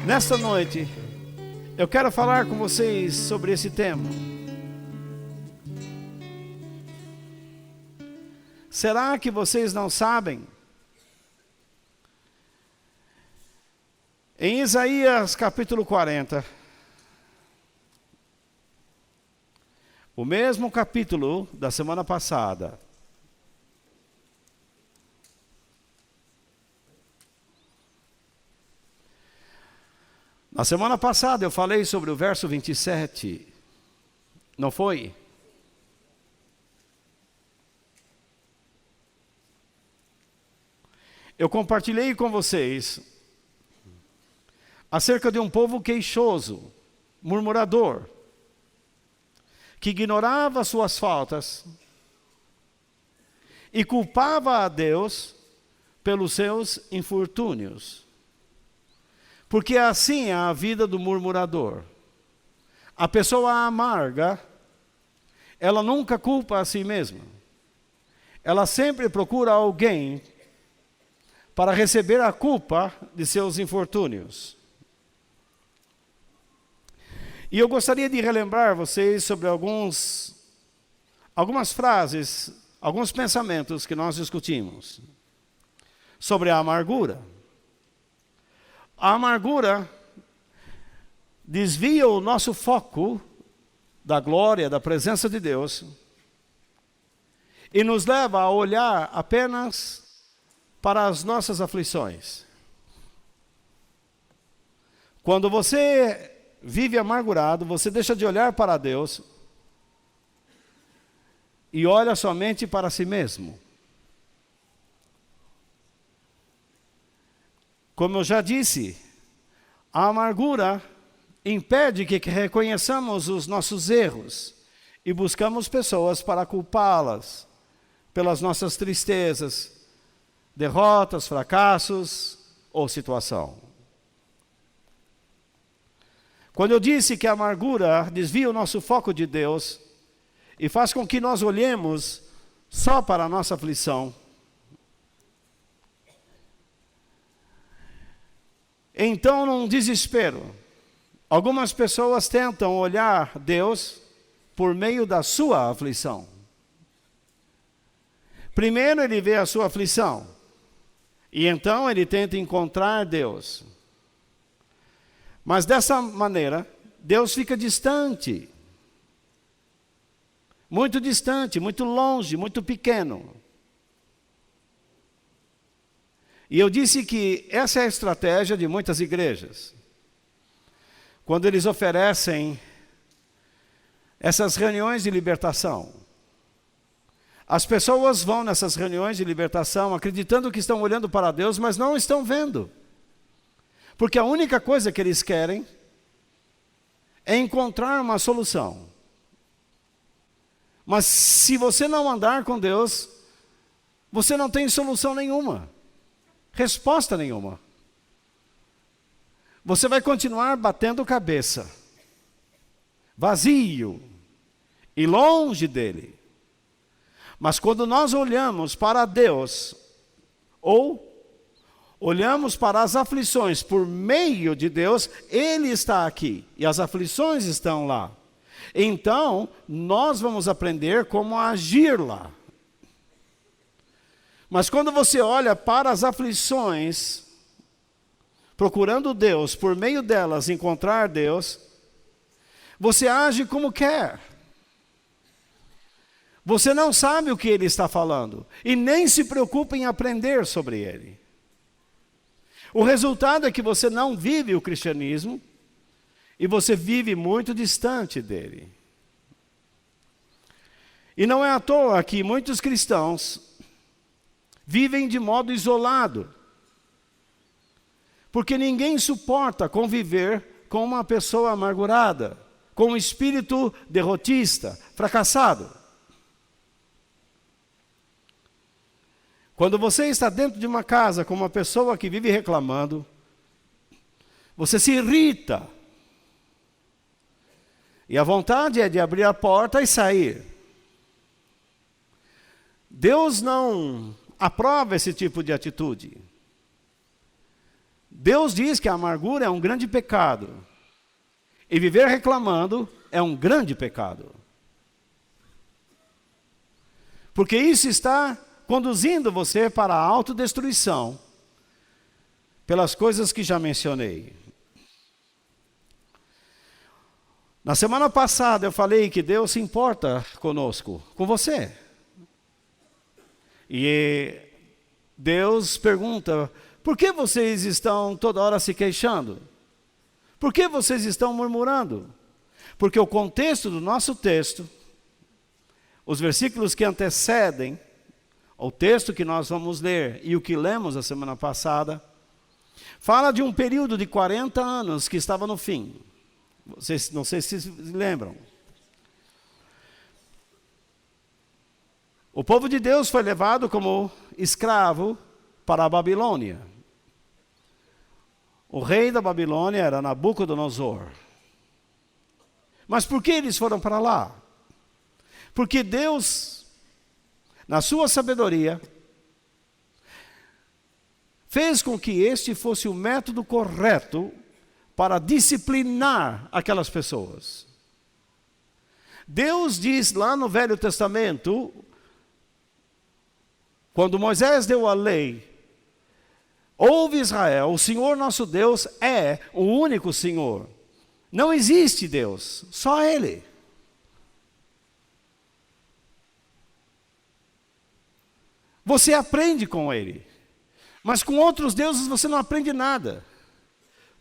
Nesta noite, eu quero falar com vocês sobre esse tema. Será que vocês não sabem? Em Isaías capítulo 40, o mesmo capítulo da semana passada, na semana passada eu falei sobre o verso 27, não foi? Eu compartilhei com vocês acerca de um povo queixoso, murmurador, que ignorava suas faltas e culpava a Deus pelos seus infortúnios. Porque assim é a vida do murmurador. A pessoa amarga, ela nunca culpa a si mesma. Ela sempre procura alguém para receber a culpa de seus infortúnios. E eu gostaria de relembrar vocês sobre algumas frases, alguns pensamentos que nós discutimos sobre a amargura. A amargura desvia o nosso foco da glória, da presença de Deus e nos leva a olhar apenas para as nossas aflições. Quando você vive amargurado, você deixa de olhar para Deus e olha somente para si mesmo. Como eu já disse, a amargura impede que reconheçamos os nossos erros e buscamos pessoas para culpá-las pelas nossas tristezas, derrotas, fracassos ou situação. Quando eu disse que a amargura desvia o nosso foco de Deus e faz com que nós olhemos só para a nossa aflição, então, num desespero, algumas pessoas tentam olhar Deus por meio da sua aflição. Primeiro ele vê a sua aflição, e então ele tenta encontrar Deus. Mas dessa maneira, Deus fica distante, muito longe, muito pequeno. E eu disse que essa é a estratégia de muitas igrejas. Quando eles oferecem essas reuniões de libertação, as pessoas vão nessas reuniões de libertação acreditando que estão olhando para Deus, mas não estão vendo. Porque a única coisa que eles querem é encontrar uma solução. Mas se você não andar com Deus, você não tem solução nenhuma. Resposta nenhuma. Você vai continuar batendo cabeça, vazio e longe dele. Mas quando nós olhamos para Deus, ou olhamos para as aflições por meio de Deus, Ele está aqui e as aflições estão lá. Então, nós vamos aprender como agir lá. Mas quando você olha para as aflições, procurando Deus, por meio delas encontrar Deus, você age como quer. Você não sabe o que Ele está falando e nem se preocupa em aprender sobre Ele. O resultado é que você não vive o cristianismo e você vive muito distante dele. E não é à toa que muitos cristãos vivem de modo isolado. Porque ninguém suporta conviver com uma pessoa amargurada, com um espírito derrotista, fracassado. Quando você está dentro de uma casa com uma pessoa que vive reclamando, você se irrita. E a vontade é de abrir a porta e sair. Deus não aprova esse tipo de atitude. Deus diz que a amargura é um grande pecado. E viver reclamando é um grande pecado. Porque isso está conduzindo você para a autodestruição, pelas coisas que já mencionei. Na semana passada eu falei que Deus se importa conosco, com você. E Deus pergunta: por que vocês estão toda hora se queixando? Por que vocês estão murmurando? Porque o contexto do nosso texto, os versículos que antecedem o texto que nós vamos ler e o que lemos a semana passada, fala de um período de 40 anos que estava no fim. Vocês, não sei se lembram. O povo de Deus foi levado como escravo para a Babilônia. O rei da Babilônia era Nabucodonosor. Mas por que eles foram para lá? Porque Deus, na sua sabedoria, fez com que este fosse o método correto para disciplinar aquelas pessoas. Deus diz lá no Velho Testamento, quando Moisés deu a lei: ouve Israel, o Senhor nosso Deus é o único Senhor. Não existe Deus, só Ele. Você aprende com Ele, mas com outros deuses você não aprende nada.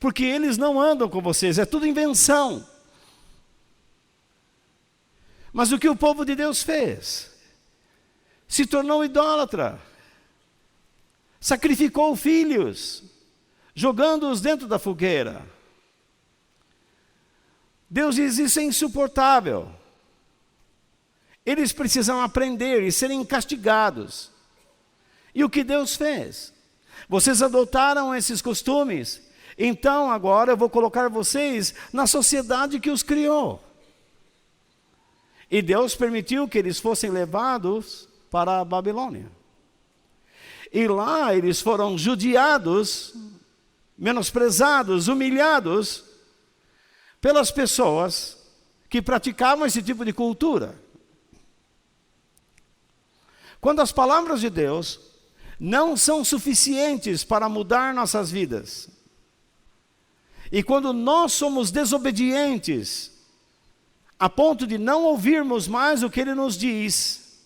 Porque eles não andam com vocês, é tudo invenção. Mas o que o povo de Deus fez? Se tornou idólatra. Sacrificou filhos, jogando-os dentro da fogueira. Deus diz: isso é insuportável. Eles precisam aprender e serem castigados. E o que Deus fez? Vocês adotaram esses costumes. Então agora eu vou colocar vocês na sociedade que os criou. E Deus permitiu que eles fossem levados para a Babilônia. E lá eles foram judiados, menosprezados, humilhados pelas pessoas que praticavam esse tipo de cultura. Quando as palavras de Deus não são suficientes para mudar nossas vidas, e quando nós somos desobedientes, a ponto de não ouvirmos mais o que Ele nos diz,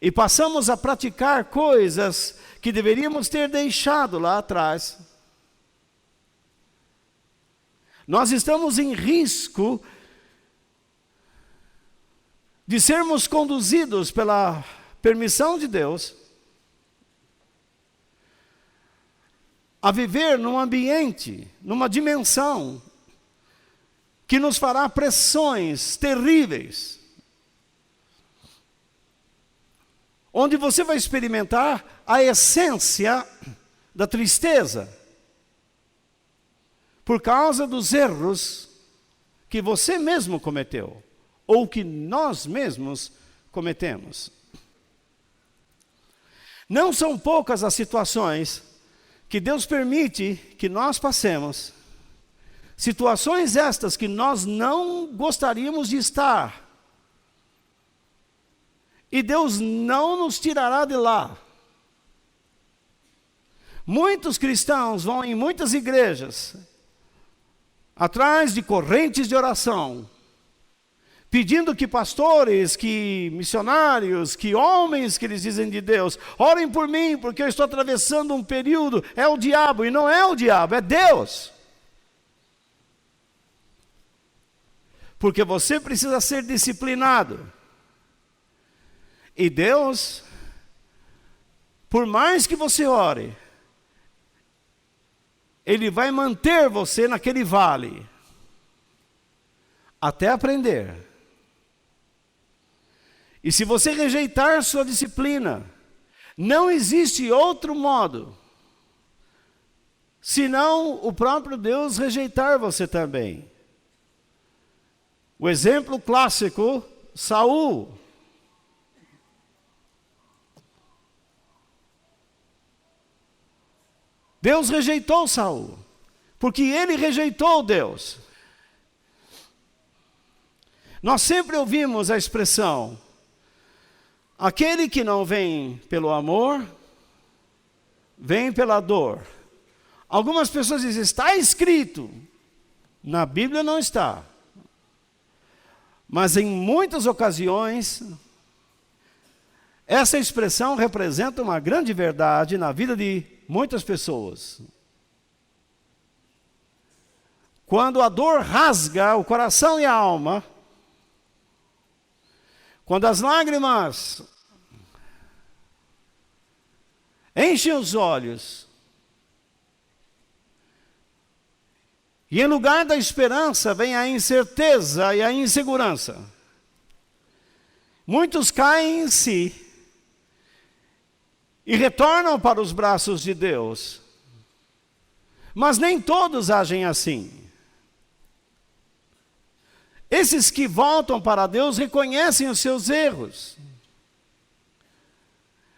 e passamos a praticar coisas que deveríamos ter deixado lá atrás, nós estamos em risco de sermos conduzidos pela permissão de Deus a viver num ambiente, numa dimensão que nos fará pressões terríveis, onde você vai experimentar a essência da tristeza, por causa dos erros que você mesmo cometeu, ou que nós mesmos cometemos. Não são poucas as situações que Deus permite que nós passemos, situações estas que nós não gostaríamos de estar, e Deus não nos tirará de lá. Muitos cristãos vão em muitas igrejas, atrás de correntes de oração, pedindo que pastores, que missionários, que homens que eles dizem de Deus, orem por mim, porque eu estou atravessando um período. É o diabo, e não é o diabo, é Deus. Porque você precisa ser disciplinado. E Deus, por mais que você ore, ele vai manter você naquele vale, até aprender. E se você rejeitar sua disciplina, não existe outro modo, senão o próprio Deus rejeitar você também. O exemplo clássico, Saul. Deus rejeitou Saul, porque ele rejeitou Deus. Nós sempre ouvimos a expressão, aquele que não vem pelo amor, vem pela dor. Algumas pessoas dizem, está escrito. Na Bíblia não está. Mas em muitas ocasiões, essa expressão representa uma grande verdade na vida de muitas pessoas. Quando a dor rasga o coração e a alma, quando as lágrimas enchem os olhos, e em lugar da esperança vem a incerteza e a insegurança, muitos caem em si e retornam para os braços de Deus. Mas nem todos agem assim. Esses que voltam para Deus reconhecem os seus erros.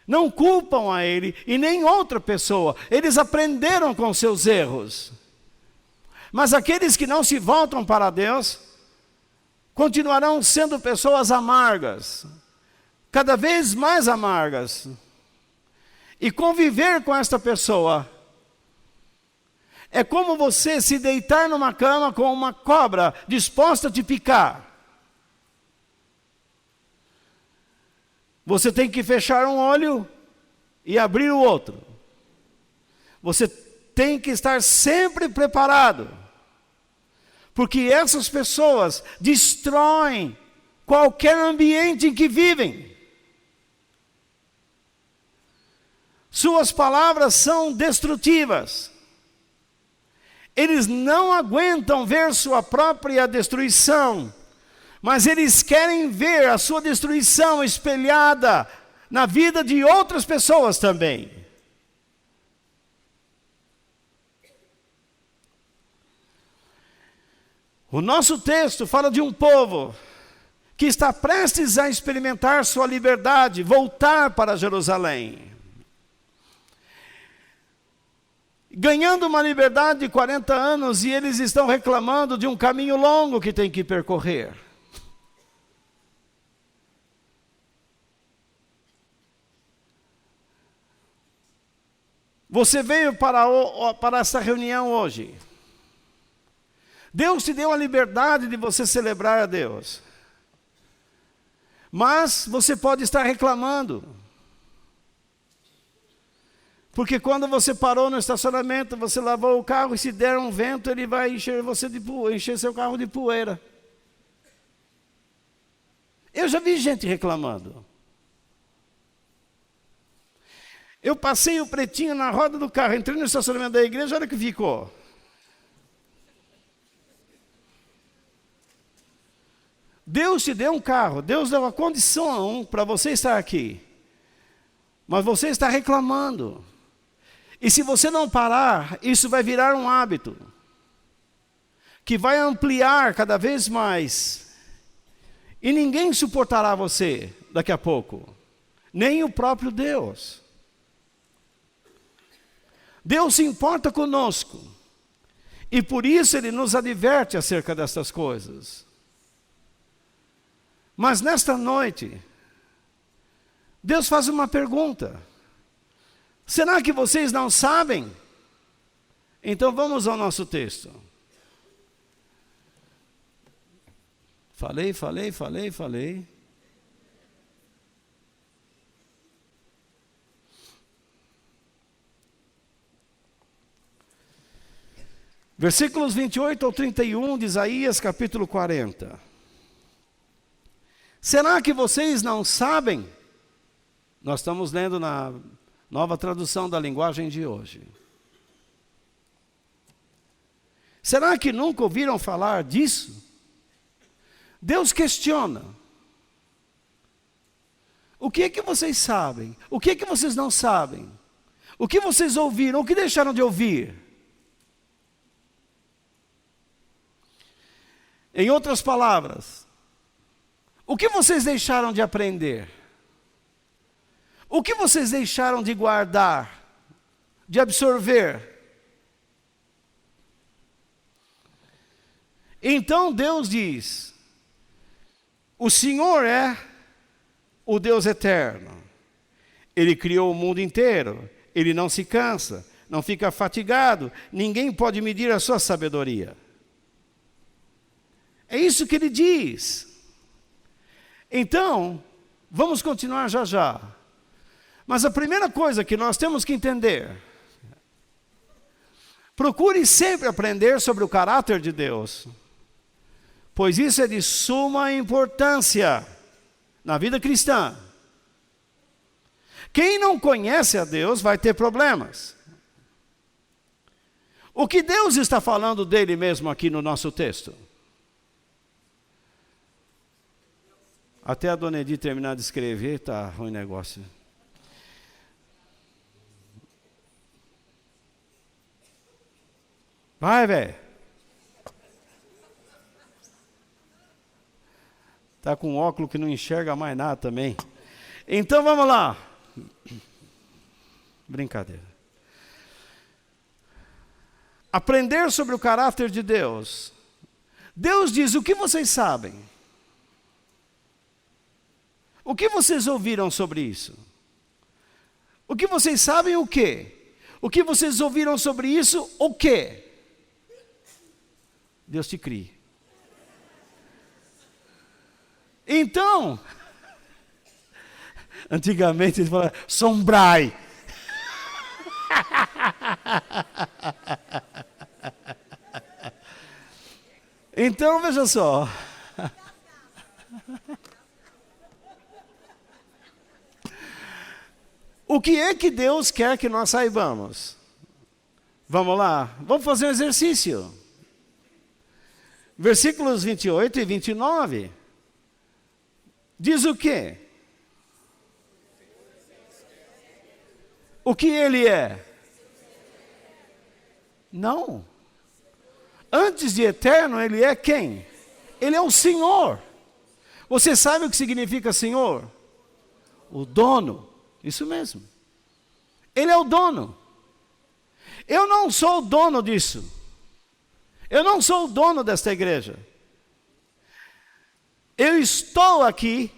Não culpam a Ele e nem outra pessoa. Eles aprenderam com seus erros. Mas aqueles que não se voltam para Deus, continuarão sendo pessoas amargas. Cada vez mais amargas. E conviver com esta pessoa é como você se deitar numa cama com uma cobra disposta a te picar. Você tem que fechar um olho e abrir o outro. Você tem que estar sempre preparado, porque essas pessoas destroem qualquer ambiente em que vivem. Suas palavras são destrutivas. Eles não aguentam ver sua própria destruição, mas eles querem ver a sua destruição espelhada na vida de outras pessoas também. O nosso texto fala de um povo que está prestes a experimentar sua liberdade, voltar para Jerusalém. Ganhando uma liberdade de 40 anos e eles estão reclamando de um caminho longo que tem que percorrer. Você veio para essa reunião hoje. Deus te deu a liberdade de você celebrar a Deus. Mas você pode estar reclamando. Porque quando você parou no estacionamento, você lavou o carro e se der um vento, ele vai encher seu carro de poeira. Eu já vi gente reclamando. Eu passei o pretinho na roda do carro, entrei no estacionamento da igreja, olha o que ficou. Deus te deu um carro, Deus deu a condição para você estar aqui. Mas você está reclamando. E se você não parar, isso vai virar um hábito, que vai ampliar cada vez mais. E ninguém suportará você daqui a pouco, nem o próprio Deus. Deus se importa conosco, e por isso Ele nos adverte acerca destas coisas. Mas nesta noite, Deus faz uma pergunta. Será que vocês não sabem? Então vamos ao nosso texto. Falei. Versículos 28 ao 31 de Isaías, capítulo 40. Será que vocês não sabem? Nós estamos lendo na Nova Tradução da Linguagem de hoje. Será que nunca ouviram falar disso? Deus questiona. O que é que vocês sabem? O que é que vocês não sabem? O que vocês ouviram? O que deixaram de ouvir? Em outras palavras, o que vocês deixaram de aprender? O que vocês deixaram de guardar, de absorver? Então Deus diz: o Senhor é o Deus eterno. Ele criou o mundo inteiro. Ele não se cansa, não fica fatigado. Ninguém pode medir a sua sabedoria. É isso que ele diz. Então, vamos continuar já já. Mas a primeira coisa que nós temos que entender: procure sempre aprender sobre o caráter de Deus, pois isso é de suma importância na vida cristã. Quem não conhece a Deus vai ter problemas. O que Deus está falando dele mesmo aqui no nosso texto? Até a dona Edith terminar de escrever, está ruim o negócio. Vai, velho. Está com um óculos que não enxerga mais nada também. Então vamos lá. Brincadeira. Aprender sobre o caráter de Deus. Deus diz: o que vocês sabem? O que vocês ouviram sobre isso? O que vocês sabem o quê? O que vocês ouviram sobre isso o quê? Deus te cria. Então, antigamente eles falavam: sombrai. Então, veja só. O que é que Deus quer que nós saibamos? Vamos lá, vamos fazer um exercício. Versículos 28 e 29. Diz o quê? O que ele é? Não. Antes de eterno, ele é quem? Ele é o Senhor. Você sabe o que significa Senhor? O dono. Isso mesmo. Ele é o dono. Eu não sou o dono disso. Eu não sou o dono desta igreja. Eu estou aqui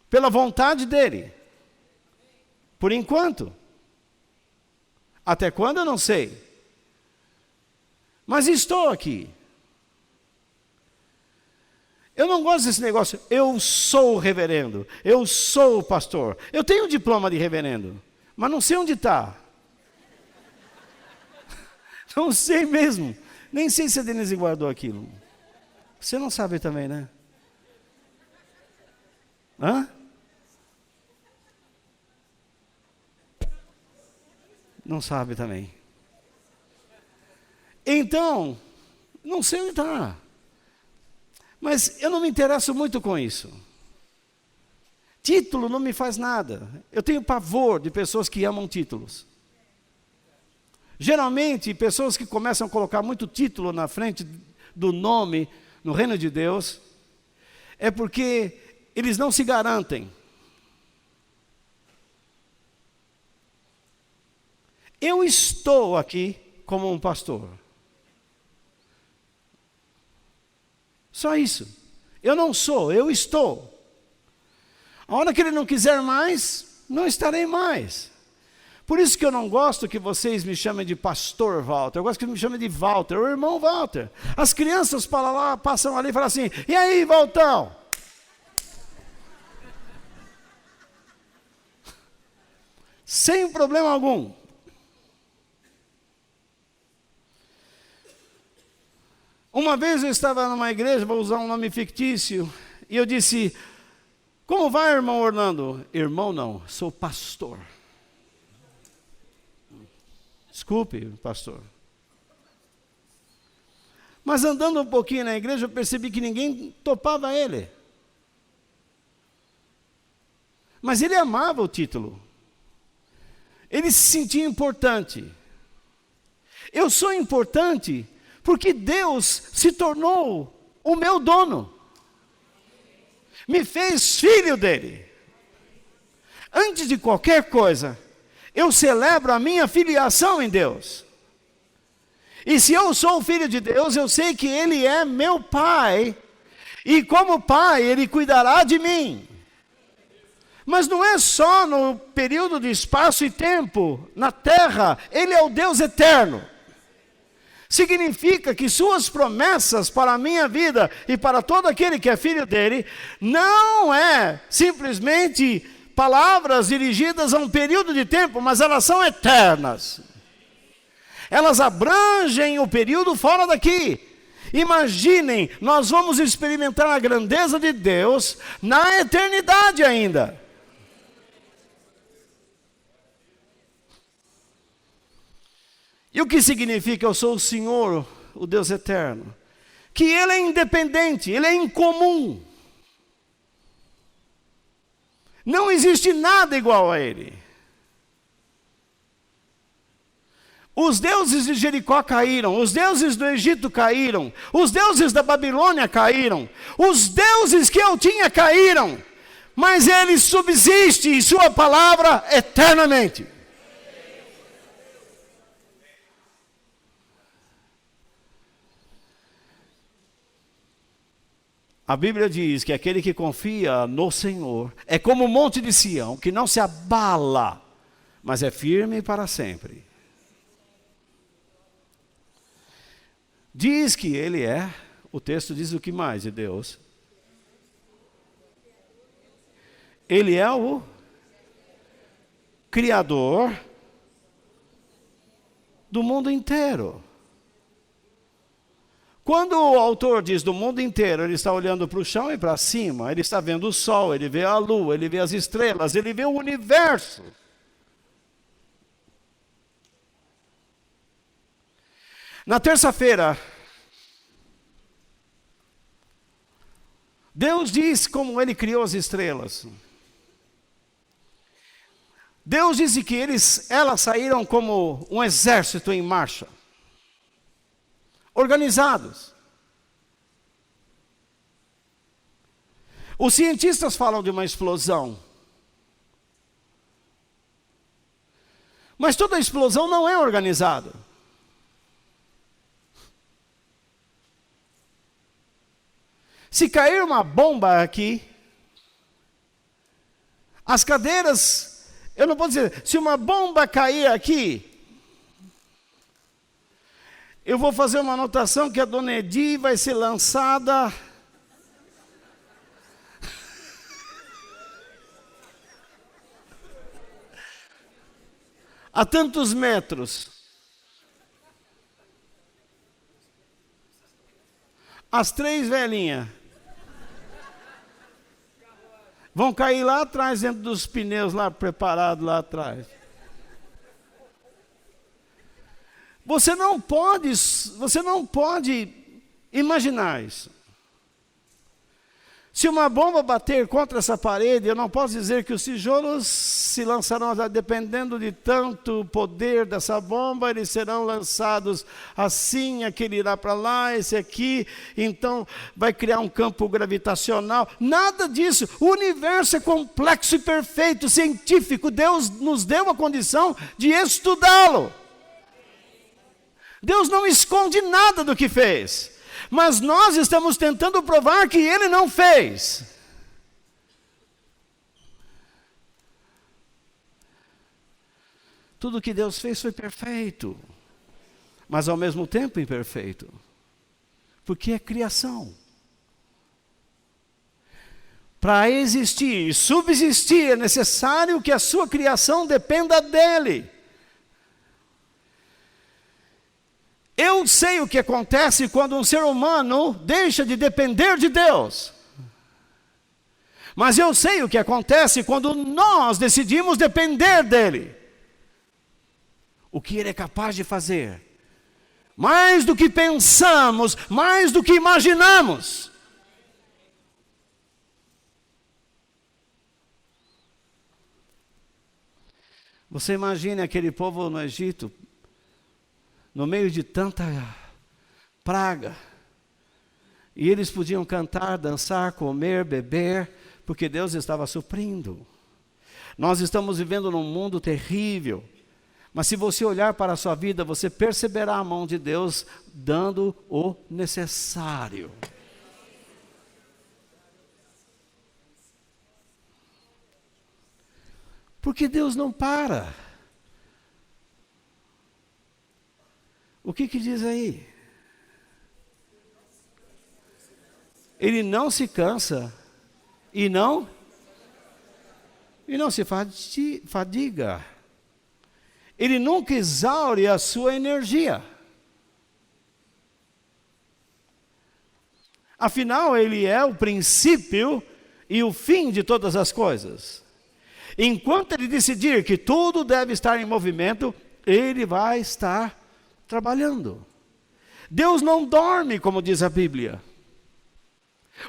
pela vontade dele. Por enquanto. Até quando eu não sei. Mas estou aqui. Eu não gosto desse negócio: eu sou o reverendo, eu sou o pastor. Eu tenho um diploma de reverendo, mas não sei onde está. Não sei mesmo. Nem sei se a Denise guardou aquilo. Você não sabe também, né? Hã? Não sabe também. Então, não sei onde está. Mas eu não me interesso muito com isso. Título não me faz nada. Eu tenho pavor de pessoas que amam títulos. Geralmente, pessoas que começam a colocar muito título na frente do nome no reino de Deus, é porque eles não se garantem. Eu estou aqui como um pastor. Só isso. Eu não sou, eu estou. A hora que ele não quiser mais, não estarei mais. Por isso que eu não gosto que vocês me chamem de pastor Walter. Eu gosto que me chamem de Walter, o irmão Walter. As crianças passam ali e falam assim: e aí, Waltão? Sem problema algum. Uma vez eu estava numa igreja, vou usar um nome fictício, e eu disse: como vai, irmão Orlando? Irmão não, sou pastor. Desculpe, pastor. Mas andando um pouquinho na igreja, eu percebi que ninguém topava ele. Mas ele amava o título. Ele se sentia importante. Eu sou importante porque Deus se tornou o meu dono. Me fez filho dele. Antes de qualquer coisa, eu celebro a minha filiação em Deus. E se eu sou filho de Deus, eu sei que Ele é meu Pai. E como Pai, Ele cuidará de mim. Mas não é só no período de espaço e tempo, na terra, Ele é o Deus eterno. Significa que suas promessas para a minha vida e para todo aquele que é filho dele, não é simplesmente palavras dirigidas a um período de tempo, mas elas são eternas. Elas abrangem o período fora daqui. Imaginem, nós vamos experimentar a grandeza de Deus na eternidade ainda. E o que significa eu sou o Senhor, o Deus eterno? Que Ele é independente, Ele é incomum. Não existe nada igual a Ele. Os deuses de Jericó caíram, os deuses do Egito caíram, os deuses da Babilônia caíram, os deuses que eu tinha caíram, mas Ele subsiste em sua palavra eternamente. A Bíblia diz que aquele que confia no Senhor é como o monte de Sião, que não se abala, mas é firme para sempre. Diz que Ele é, o texto diz o que mais de Deus? Ele é o Criador do mundo inteiro. Quando o autor diz do mundo inteiro, ele está olhando para o chão e para cima, ele está vendo o sol, ele vê a lua, ele vê as estrelas, ele vê o universo. Na terça-feira, Deus diz como Ele criou as estrelas. Deus disse que elas saíram como um exército em marcha. Organizados. Os cientistas falam de uma explosão. Mas toda explosão não é organizada. Se cair uma bomba aqui, as cadeiras, eu não posso dizer, se uma bomba cair aqui, eu vou fazer uma anotação que a Dona Edi vai ser lançada a tantos metros. As três velhinhas vão cair lá atrás, dentro dos pneus lá preparados lá atrás. Você não pode imaginar isso. Se uma bomba bater contra essa parede, eu não posso dizer que os tijolos se lançarão, dependendo de tanto poder dessa bomba, eles serão lançados assim, aquele irá para lá, esse aqui, então vai criar um campo gravitacional. Nada disso. O universo é complexo e perfeito, científico. Deus nos deu a condição de estudá-lo. Deus não esconde nada do que fez. Mas nós estamos tentando provar que Ele não fez. Tudo que Deus fez foi perfeito, mas ao mesmo tempo imperfeito, porque é criação. Para existir e subsistir é necessário que a sua criação dependa dEle. Eu sei o que acontece quando um ser humano deixa de depender de Deus. Mas eu sei o que acontece quando nós decidimos depender dEle. O que Ele é capaz de fazer. mais do que pensamos, mais do que imaginamos. Você imagine aquele povo no Egito, no meio de tanta praga, e eles podiam cantar, dançar, comer, beber, porque Deus estava suprindo. Nós estamos vivendo num mundo terrível, mas se você olhar para a sua vida, você perceberá a mão de Deus dando o necessário. Porque Deus não para. O que diz aí? Ele não se cansa e não se fadiga. Ele nunca exaure a sua energia. Afinal, ele é o princípio e o fim de todas as coisas. Enquanto ele decidir que tudo deve estar em movimento, ele vai estar trabalhando. Deus não dorme, como diz a Bíblia.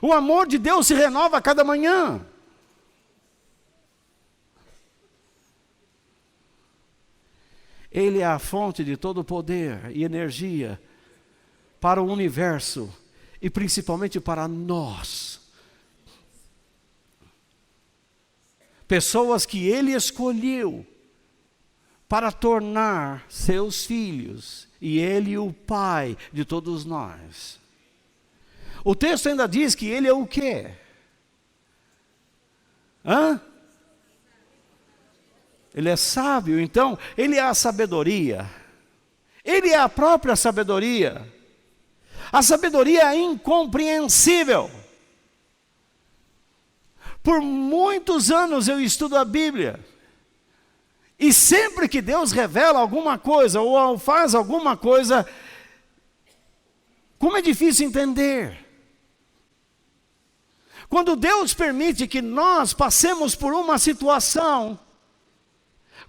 O amor de Deus se renova a cada manhã. Ele é a fonte de todo poder e energia para o universo e principalmente para nós. Pessoas que Ele escolheu para tornar seus filhos, e Ele o Pai de todos nós. O texto ainda diz que Ele é o quê? Ele é sábio, então Ele é a sabedoria. Ele é a própria sabedoria. A sabedoria é incompreensível. Por muitos anos eu estudo a Bíblia. E sempre que Deus revela alguma coisa, ou faz alguma coisa, como é difícil entender. Quando Deus permite que nós passemos por uma situação,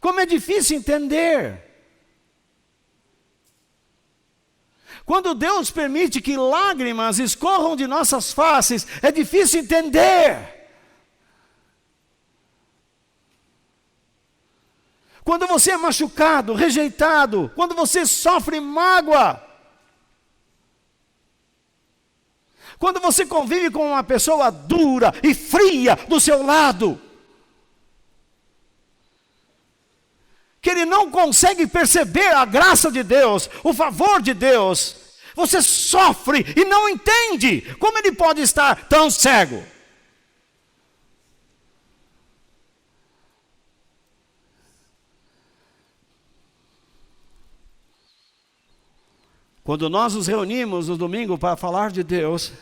como é difícil entender. Quando Deus permite que lágrimas escorram de nossas faces, é difícil entender. Quando você é machucado, rejeitado, quando você sofre mágoa, quando você convive com uma pessoa dura e fria do seu lado, que ele não consegue perceber a graça de Deus, o favor de Deus, você sofre e não entende como ele pode estar tão cego. Quando nós nos reunimos no domingo para falar de Deus,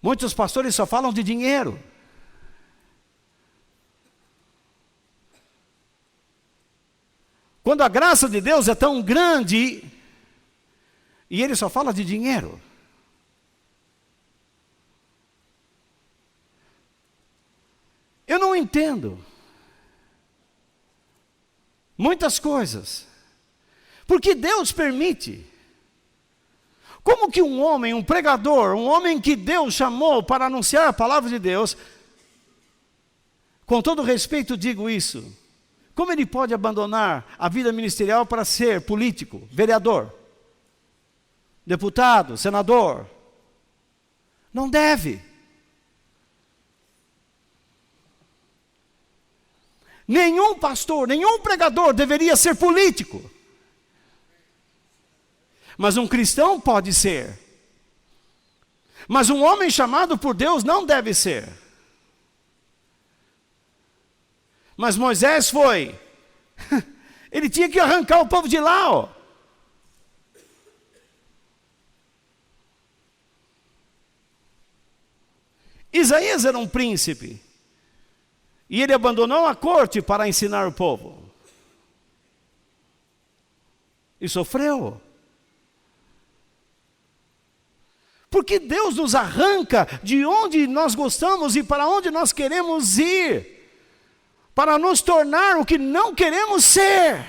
muitos pastores só falam de dinheiro. Quando a graça de Deus é tão grande, e ele só fala de dinheiro. Eu não entendo muitas coisas. Porque Deus permite. Como que um homem, um pregador, um homem que Deus chamou para anunciar a palavra de Deus, com todo respeito digo isso, como ele pode abandonar a vida ministerial para ser político, vereador, deputado, senador? Não deve. Nenhum pastor, nenhum pregador deveria ser político. Mas um cristão pode ser. Mas um homem chamado por Deus não deve ser. Mas Moisés foi. Ele tinha que arrancar o povo de lá, ó. Isaías era um príncipe. E ele abandonou a corte para ensinar o povo. E sofreu. Porque Deus nos arranca de onde nós gostamos e para onde nós queremos ir, para nos tornar o que não queremos ser.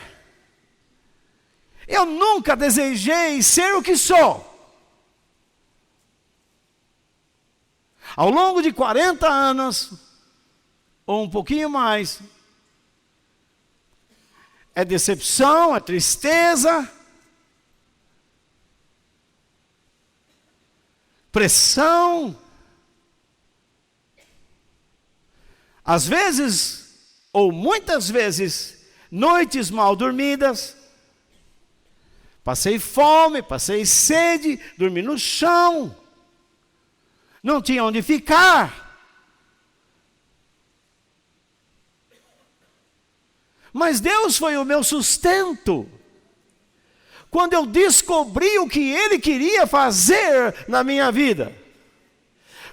Eu nunca desejei ser o que sou. Ao longo de 40 anos, ou um pouquinho mais, é decepção, é tristeza, pressão, às vezes, ou muitas vezes, noites mal dormidas, passei fome, passei sede, dormi no chão, não tinha onde ficar. Mas Deus foi o meu sustento. Quando eu descobri o que Ele queria fazer na minha vida.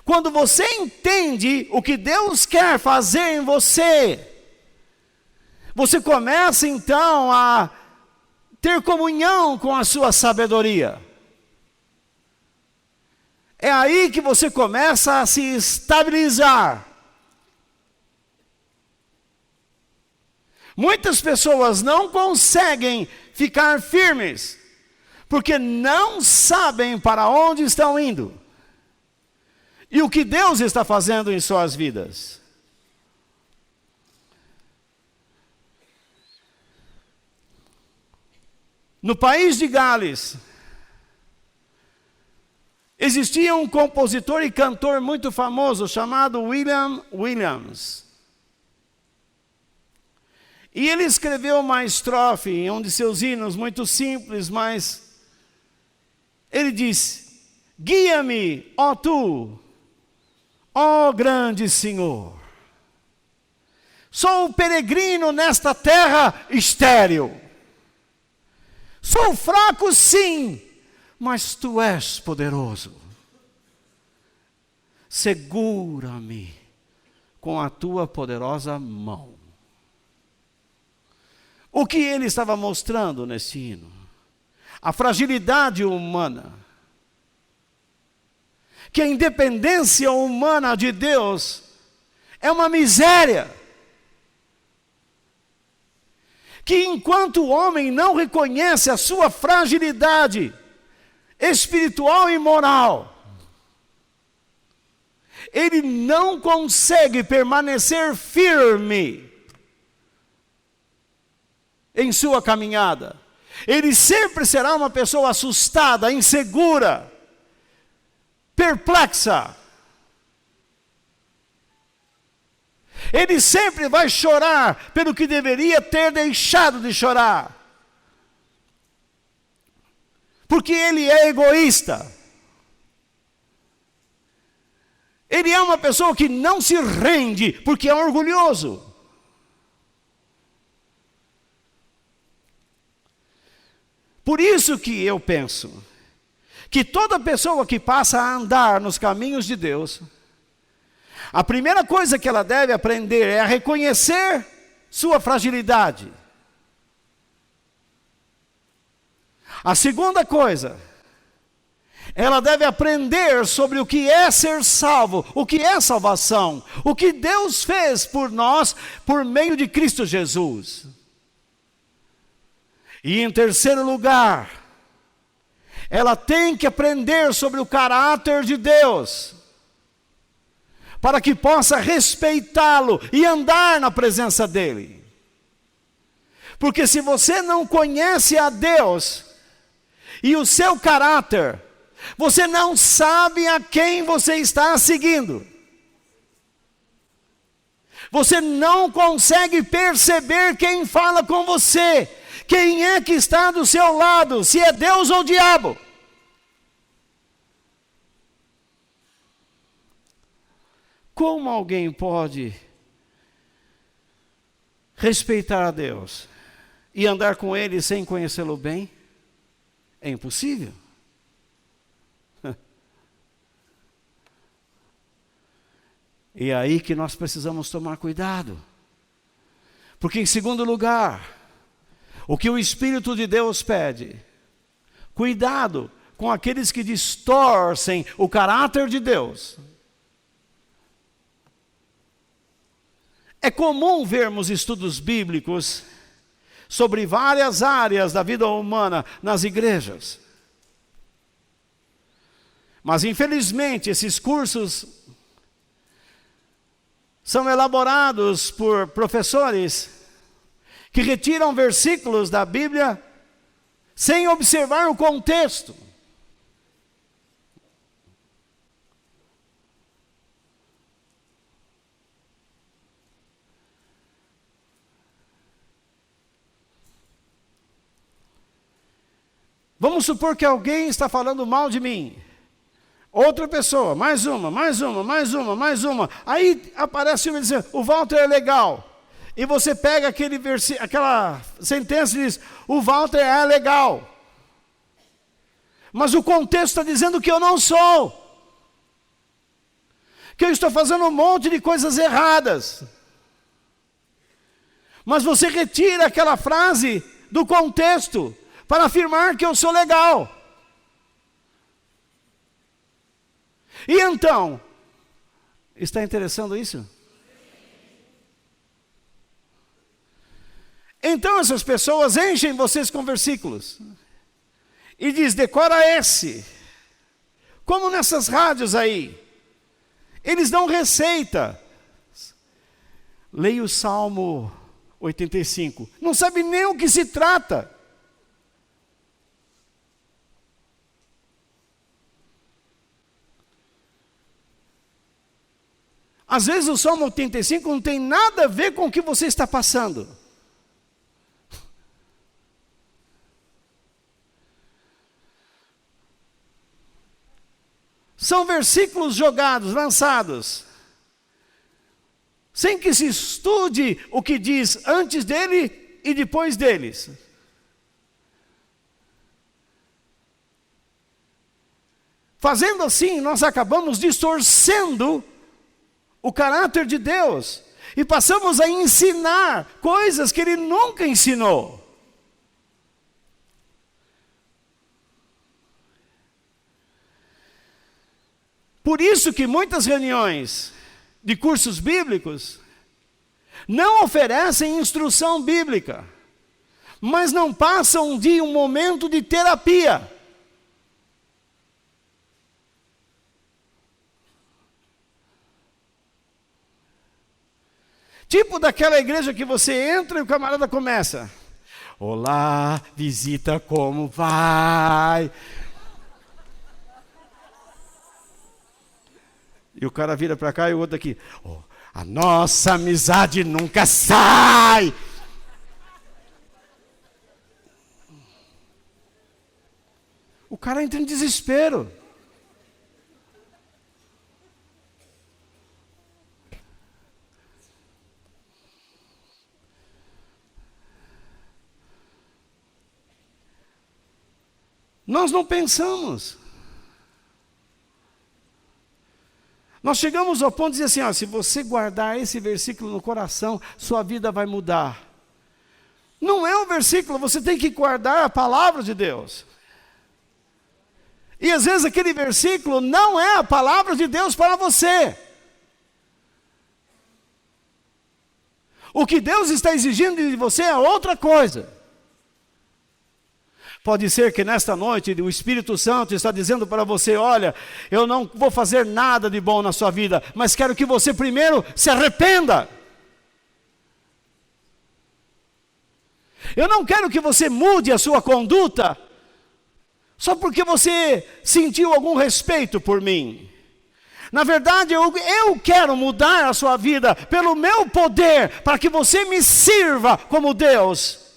Quando você entende o que Deus quer fazer em você, você começa então a ter comunhão com a sua sabedoria. É aí que você começa a se estabilizar. Muitas pessoas não conseguem ficar firmes, porque não sabem para onde estão indo. E o que Deus está fazendo em suas vidas. No país de Gales, existia um compositor e cantor muito famoso chamado William Williams. E ele escreveu uma estrofe em um de seus hinos, muito simples, mas ele diz: guia-me, ó tu, ó grande Senhor. Sou peregrino nesta terra estéril. Sou fraco sim, mas tu és poderoso. Segura-me com a tua poderosa mão. O que ele estava mostrando nesse hino? A fragilidade humana. Que a independência humana de Deus é uma miséria. Que enquanto o homem não reconhece a sua fragilidade espiritual e moral, ele não consegue permanecer firme em sua caminhada. Ele sempre será uma pessoa assustada, insegura, perplexa. Ele sempre vai chorar pelo que deveria ter deixado de chorar. Porque ele é egoísta. Ele é uma pessoa que não se rende porque é orgulhoso. Por isso que eu penso que toda pessoa que passa a andar nos caminhos de Deus, a primeira coisa que ela deve aprender é a reconhecer sua fragilidade. A segunda coisa, ela deve aprender sobre o que é ser salvo, o que é salvação, o que Deus fez por nós por meio de Cristo Jesus. E em terceiro lugar, ela tem que aprender sobre o caráter de Deus, para que possa respeitá-lo e andar na presença dele. Porque se você não conhece a Deus e o seu caráter, você não sabe a quem você está seguindo. Você não consegue perceber quem fala com você. Quem é que está do seu lado? Se é Deus ou o diabo? Como alguém pode respeitar a Deus e andar com Ele sem conhecê-lo bem? É impossível. E é aí que nós precisamos tomar cuidado. Porque em segundo lugar, o que o Espírito de Deus pede, cuidado com aqueles que distorcem o caráter de Deus. É comum vermos estudos bíblicos sobre várias áreas da vida humana nas igrejas. Mas, infelizmente, esses cursos são elaborados por professores que retiram versículos da Bíblia sem observar o contexto. Vamos supor que alguém está falando mal de mim. Outra pessoa, mais uma. Aí aparece uma dizendo, o Walter é legal. E você pega aquela sentença e diz, o Walter é legal. Mas o contexto está dizendo que eu não sou. Que eu estou fazendo um monte de coisas erradas. Mas você retira aquela frase do contexto para afirmar que eu sou legal. E então, está interessando isso? Então essas pessoas enchem vocês com versículos. E diz, decora esse. Como nessas rádios aí. Eles dão receita. Leia o Salmo 85. Não sabe nem o que se trata. Às vezes o Salmo 85 não tem nada a ver com o que você está passando. São versículos jogados, lançados, sem que se estude o que diz antes dele e depois deles. Fazendo assim, nós acabamos distorcendo o caráter de Deus e passamos a ensinar coisas que Ele nunca ensinou. Por isso que muitas reuniões de cursos bíblicos não oferecem instrução bíblica, mas não passam de um momento de terapia. Tipo daquela igreja que você entra e o camarada começa. Olá, visita, como vai? E o cara vira para cá e o outro aqui. Oh, a nossa amizade nunca sai. O cara entra em desespero. Nós não pensamos. Nós chegamos ao ponto de dizer assim, se você guardar esse versículo no coração, sua vida vai mudar. Não é um versículo, você tem que guardar a palavra de Deus. E às vezes aquele versículo não é a palavra de Deus para você. O que Deus está exigindo de você é outra coisa. Pode ser que nesta noite o Espírito Santo está dizendo para você, olha, eu não vou fazer nada de bom na sua vida, mas quero que você primeiro se arrependa. Eu não quero que você mude a sua conduta, só porque você sentiu algum respeito por mim. Na verdade, eu quero mudar a sua vida pelo meu poder, para que você me sirva como Deus.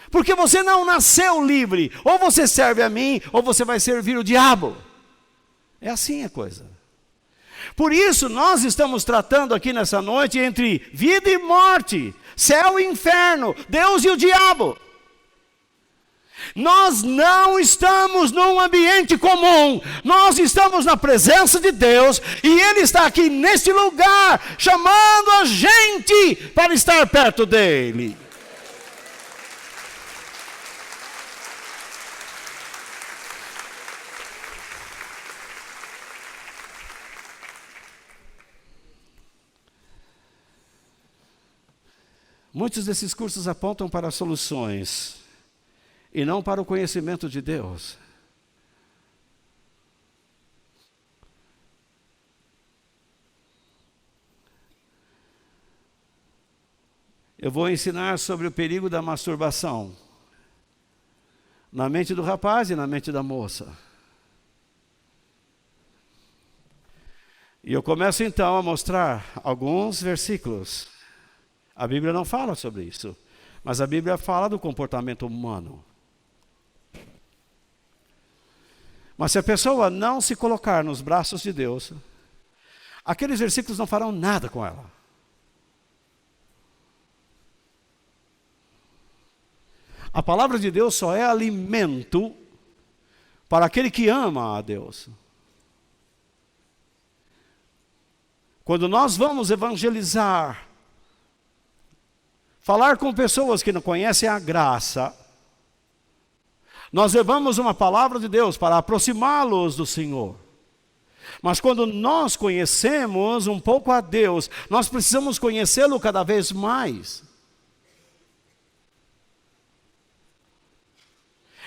Porque você não nasceu livre. Ou você serve a mim, ou você vai servir o diabo. É assim a coisa. Por isso, nós estamos tratando aqui nessa noite entre vida e morte, céu e inferno, Deus e o diabo. Nós não estamos num ambiente comum. Nós estamos na presença de Deus. E Ele está aqui neste lugar, chamando a gente para estar perto dEle. Muitos desses cursos apontam para soluções e não para o conhecimento de Deus. Eu vou ensinar sobre o perigo da masturbação na mente do rapaz e na mente da moça. E eu começo então a mostrar alguns versículos. A Bíblia não fala sobre isso, mas a Bíblia fala do comportamento humano. Mas se a pessoa não se colocar nos braços de Deus, aqueles versículos não farão nada com ela. A palavra de Deus só é alimento para aquele que ama a Deus. Quando nós vamos evangelizar, falar com pessoas que não conhecem a graça, nós levamos uma palavra de Deus para aproximá-los do Senhor. Mas quando nós conhecemos um pouco a Deus, nós precisamos conhecê-lo cada vez mais.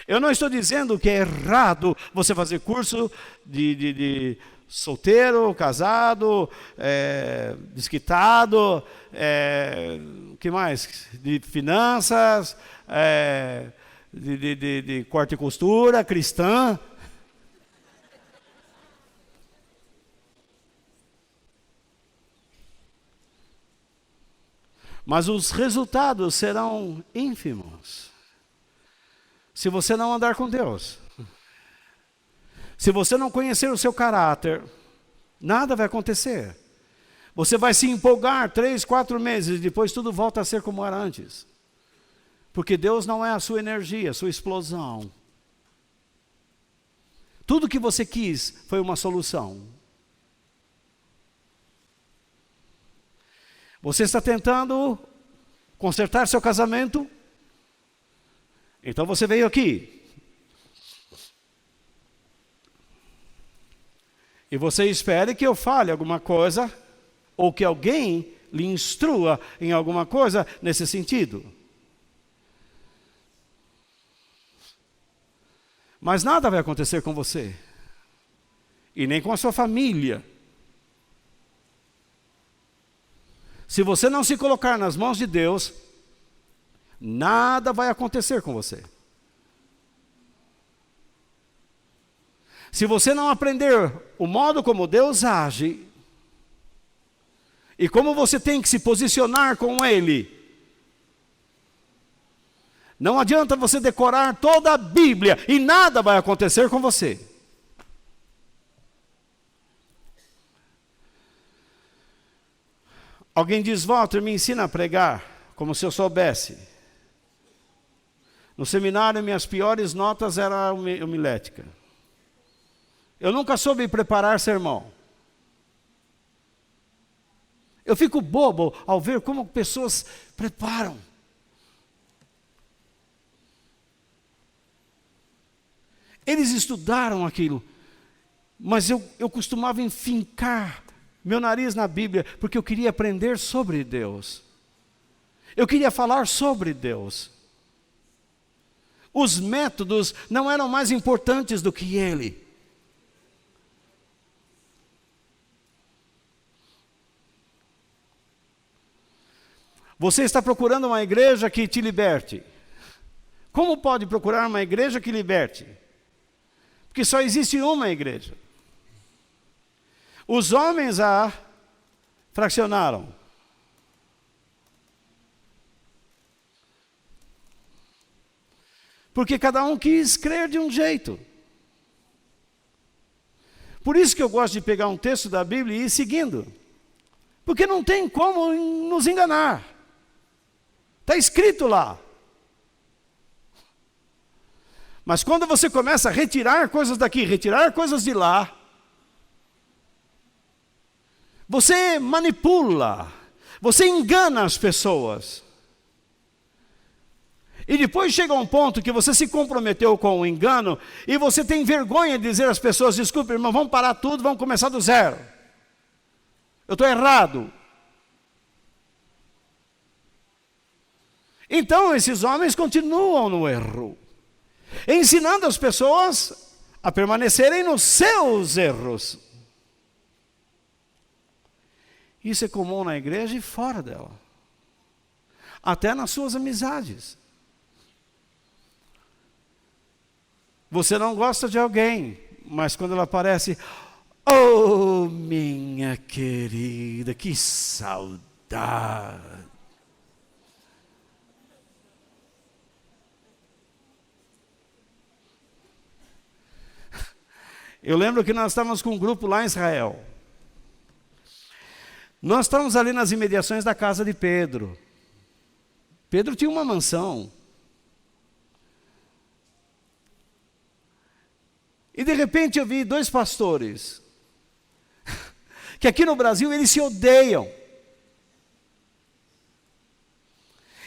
Eu não estou dizendo que é errado você fazer curso de solteiro, casado, desquitado, que mais? De finanças, de corte e costura, cristã. Mas os resultados serão ínfimos se você não andar com Deus. Se você não conhecer o seu caráter, nada vai acontecer. Você vai se empolgar 3, 4 meses, e depois tudo volta a ser como era antes. Porque Deus não é a sua energia, a sua explosão. Tudo que você quis foi uma solução. Você está tentando consertar seu casamento? Então você veio aqui. E você espera que eu fale alguma coisa, ou que alguém lhe instrua em alguma coisa nesse sentido. Mas nada vai acontecer com você. E nem com a sua família. Se você não se colocar nas mãos de Deus, nada vai acontecer com você. Se você não aprender o modo como Deus age, e como você tem que se posicionar com Ele, não adianta você decorar toda a Bíblia, e nada vai acontecer com você. Alguém diz: Walter, me ensina a pregar, como se eu soubesse. No seminário, minhas piores notas eram homilética. Eu nunca soube preparar sermão. Eu fico bobo ao ver como pessoas preparam. Eles estudaram aquilo, mas eu costumava enfincar meu nariz na Bíblia, porque eu queria aprender sobre Deus. Eu queria falar sobre Deus. Os métodos não eram mais importantes do que Ele. Você está procurando uma igreja que te liberte. Como pode procurar uma igreja que liberte? Porque só existe uma igreja. Os homens a fracionaram. Porque cada um quis crer de um jeito. Por isso que eu gosto de pegar um texto da Bíblia e ir seguindo. Porque não tem como nos enganar. Está escrito lá. Mas quando você começa a retirar coisas daqui, retirar coisas de lá, você manipula, você engana as pessoas. E depois chega um ponto que você se comprometeu com o engano e você tem vergonha de dizer às pessoas: desculpe, irmão, vamos parar tudo, vamos começar do zero. Eu estou errado. Então, esses homens continuam no erro, ensinando as pessoas a permanecerem nos seus erros. Isso é comum na igreja e fora dela, até nas suas amizades. Você não gosta de alguém, mas quando ela aparece, oh, minha querida, que saudade. Eu lembro que nós estávamos com um grupo lá em Israel. Nós estávamos ali nas imediações da casa de Pedro. Pedro tinha uma mansão. E de repente eu vi dois pastores, que aqui no Brasil eles se odeiam.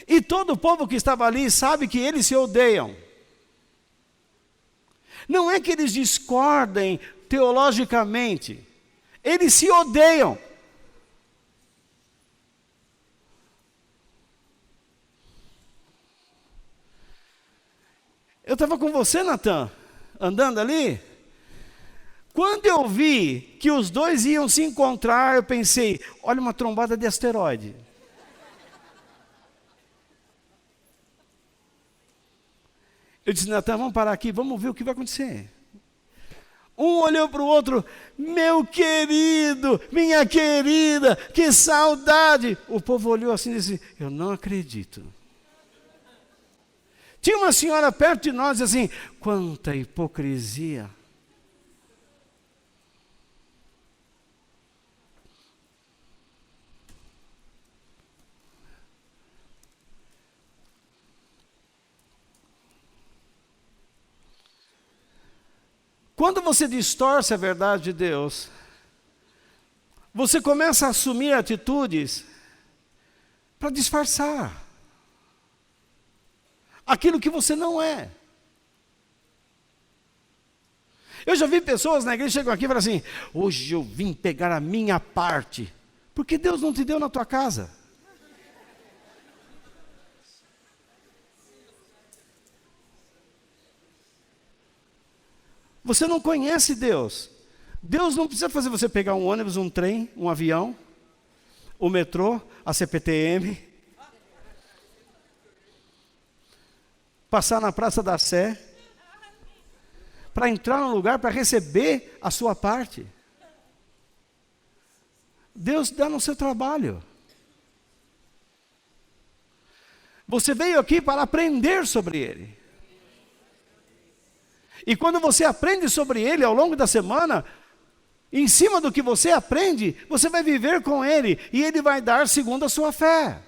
E todo o povo que estava ali sabe que eles se odeiam. Não é que eles discordem teologicamente, eles se odeiam. Eu estava com você, Natan, andando ali. Quando eu vi que os dois iam se encontrar, eu pensei, olha uma trombada de asteroide. Eu disse, Natan, vamos parar aqui, vamos ver o que vai acontecer. Um olhou para o outro, meu querido, minha querida, que saudade. O povo olhou assim e disse, eu não acredito. Tinha uma senhora perto de nós assim, quanta hipocrisia. Quando você distorce a verdade de Deus, você começa a assumir atitudes para disfarçar aquilo que você não é. Eu já vi pessoas na igreja que chegam aqui e falam assim, hoje eu vim pegar a minha parte, porque Deus não te deu na tua casa. Você não conhece Deus. Deus não precisa fazer você pegar um ônibus, um trem, um avião, o metrô, a CPTM, passar na Praça da Sé, para entrar num lugar para receber a sua parte. Deus dá no seu trabalho. Você veio aqui para aprender sobre Ele. E quando você aprende sobre Ele ao longo da semana, em cima do que você aprende, você vai viver com Ele, e Ele vai dar segundo a sua fé.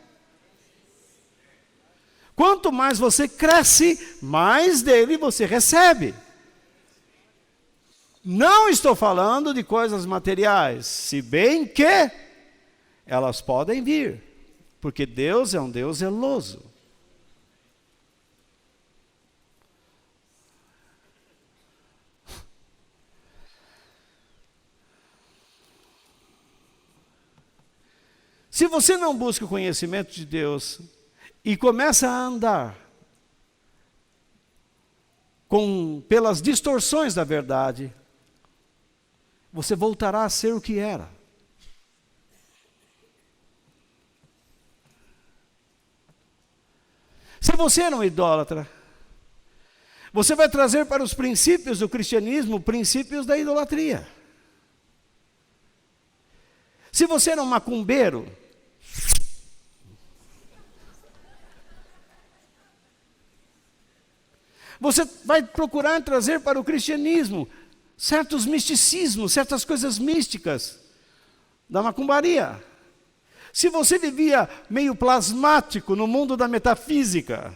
Quanto mais você cresce, mais dele você recebe. Não estou falando de coisas materiais, se bem que elas podem vir, porque Deus é um Deus zeloso. Se você não busca o conhecimento de Deus e começa a andar pelas distorções da verdade, você voltará a ser o que era. Se você era um idólatra, você vai trazer para os princípios do cristianismo princípios da idolatria. Se você era um macumbeiro, você vai procurar trazer para o cristianismo certos misticismos, certas coisas místicas da macumbaria. Se você vivia meio plasmático no mundo da metafísica,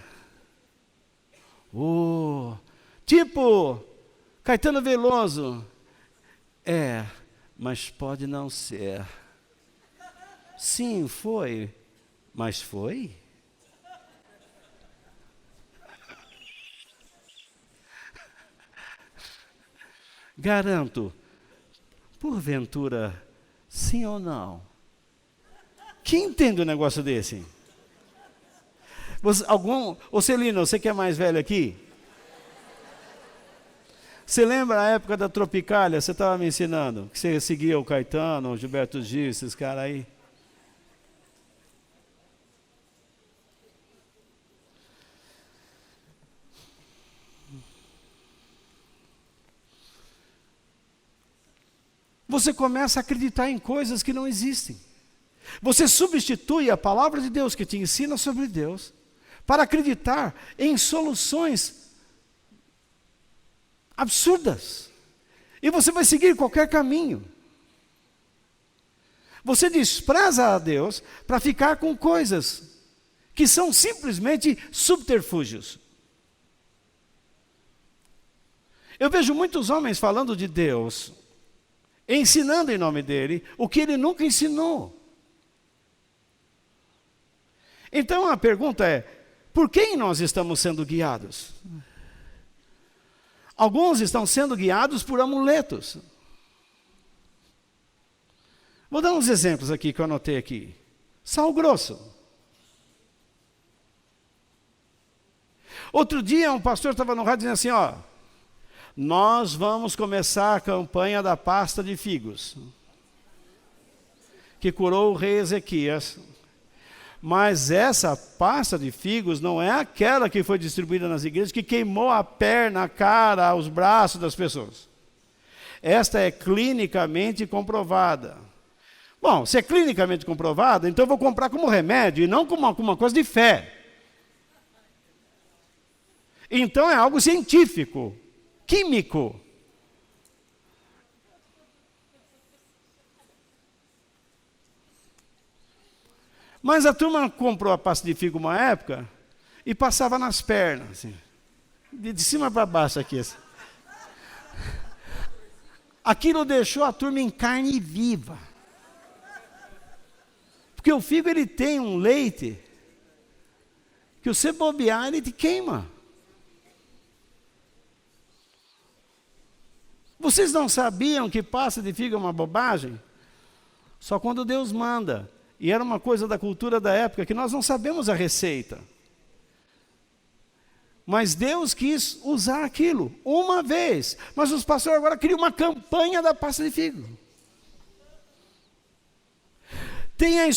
tipo Caetano Veloso, mas pode não ser. Sim, foi, mas foi? Garanto, porventura, sim ou não? Quem entende um negócio desse? Ô Celino, você que é mais velho aqui? Você lembra a época da Tropicália? Você estava me ensinando, que você seguia o Caetano, o Gilberto Gil, esses caras aí. Você começa a acreditar em coisas que não existem. Você substitui a palavra de Deus que te ensina sobre Deus para acreditar em soluções absurdas. E você vai seguir qualquer caminho. Você despreza a Deus para ficar com coisas que são simplesmente subterfúgios. Eu vejo muitos homens falando de Deus, ensinando em nome dele o que ele nunca ensinou. Então a pergunta é, por quem nós estamos sendo guiados? Alguns estão sendo guiados por amuletos. Vou dar uns exemplos aqui que eu anotei aqui. Sal grosso. Outro dia um pastor estava no rádio dizendo assim, ó, nós vamos começar a campanha da pasta de figos, que curou o rei Ezequias. Mas essa pasta de figos não é aquela que foi distribuída nas igrejas, que queimou a perna, a cara, os braços das pessoas. Esta é clinicamente comprovada. Bom, se é clinicamente comprovada, então eu vou comprar como remédio e não como uma coisa de fé. Então é algo científico, químico. Mas a turma comprou a pasta de figo uma época e passava nas pernas, assim, de cima para baixo aqui. Assim. Aquilo deixou a turma em carne viva. Porque o figo ele tem um leite que você bobear ele te queima. Vocês não sabiam que pasta de figo é uma bobagem? Só quando Deus manda. E era uma coisa da cultura da época que nós não sabemos a receita. Mas Deus quis usar aquilo uma vez. Mas os pastores agora criam uma campanha da pasta de figo. Tem a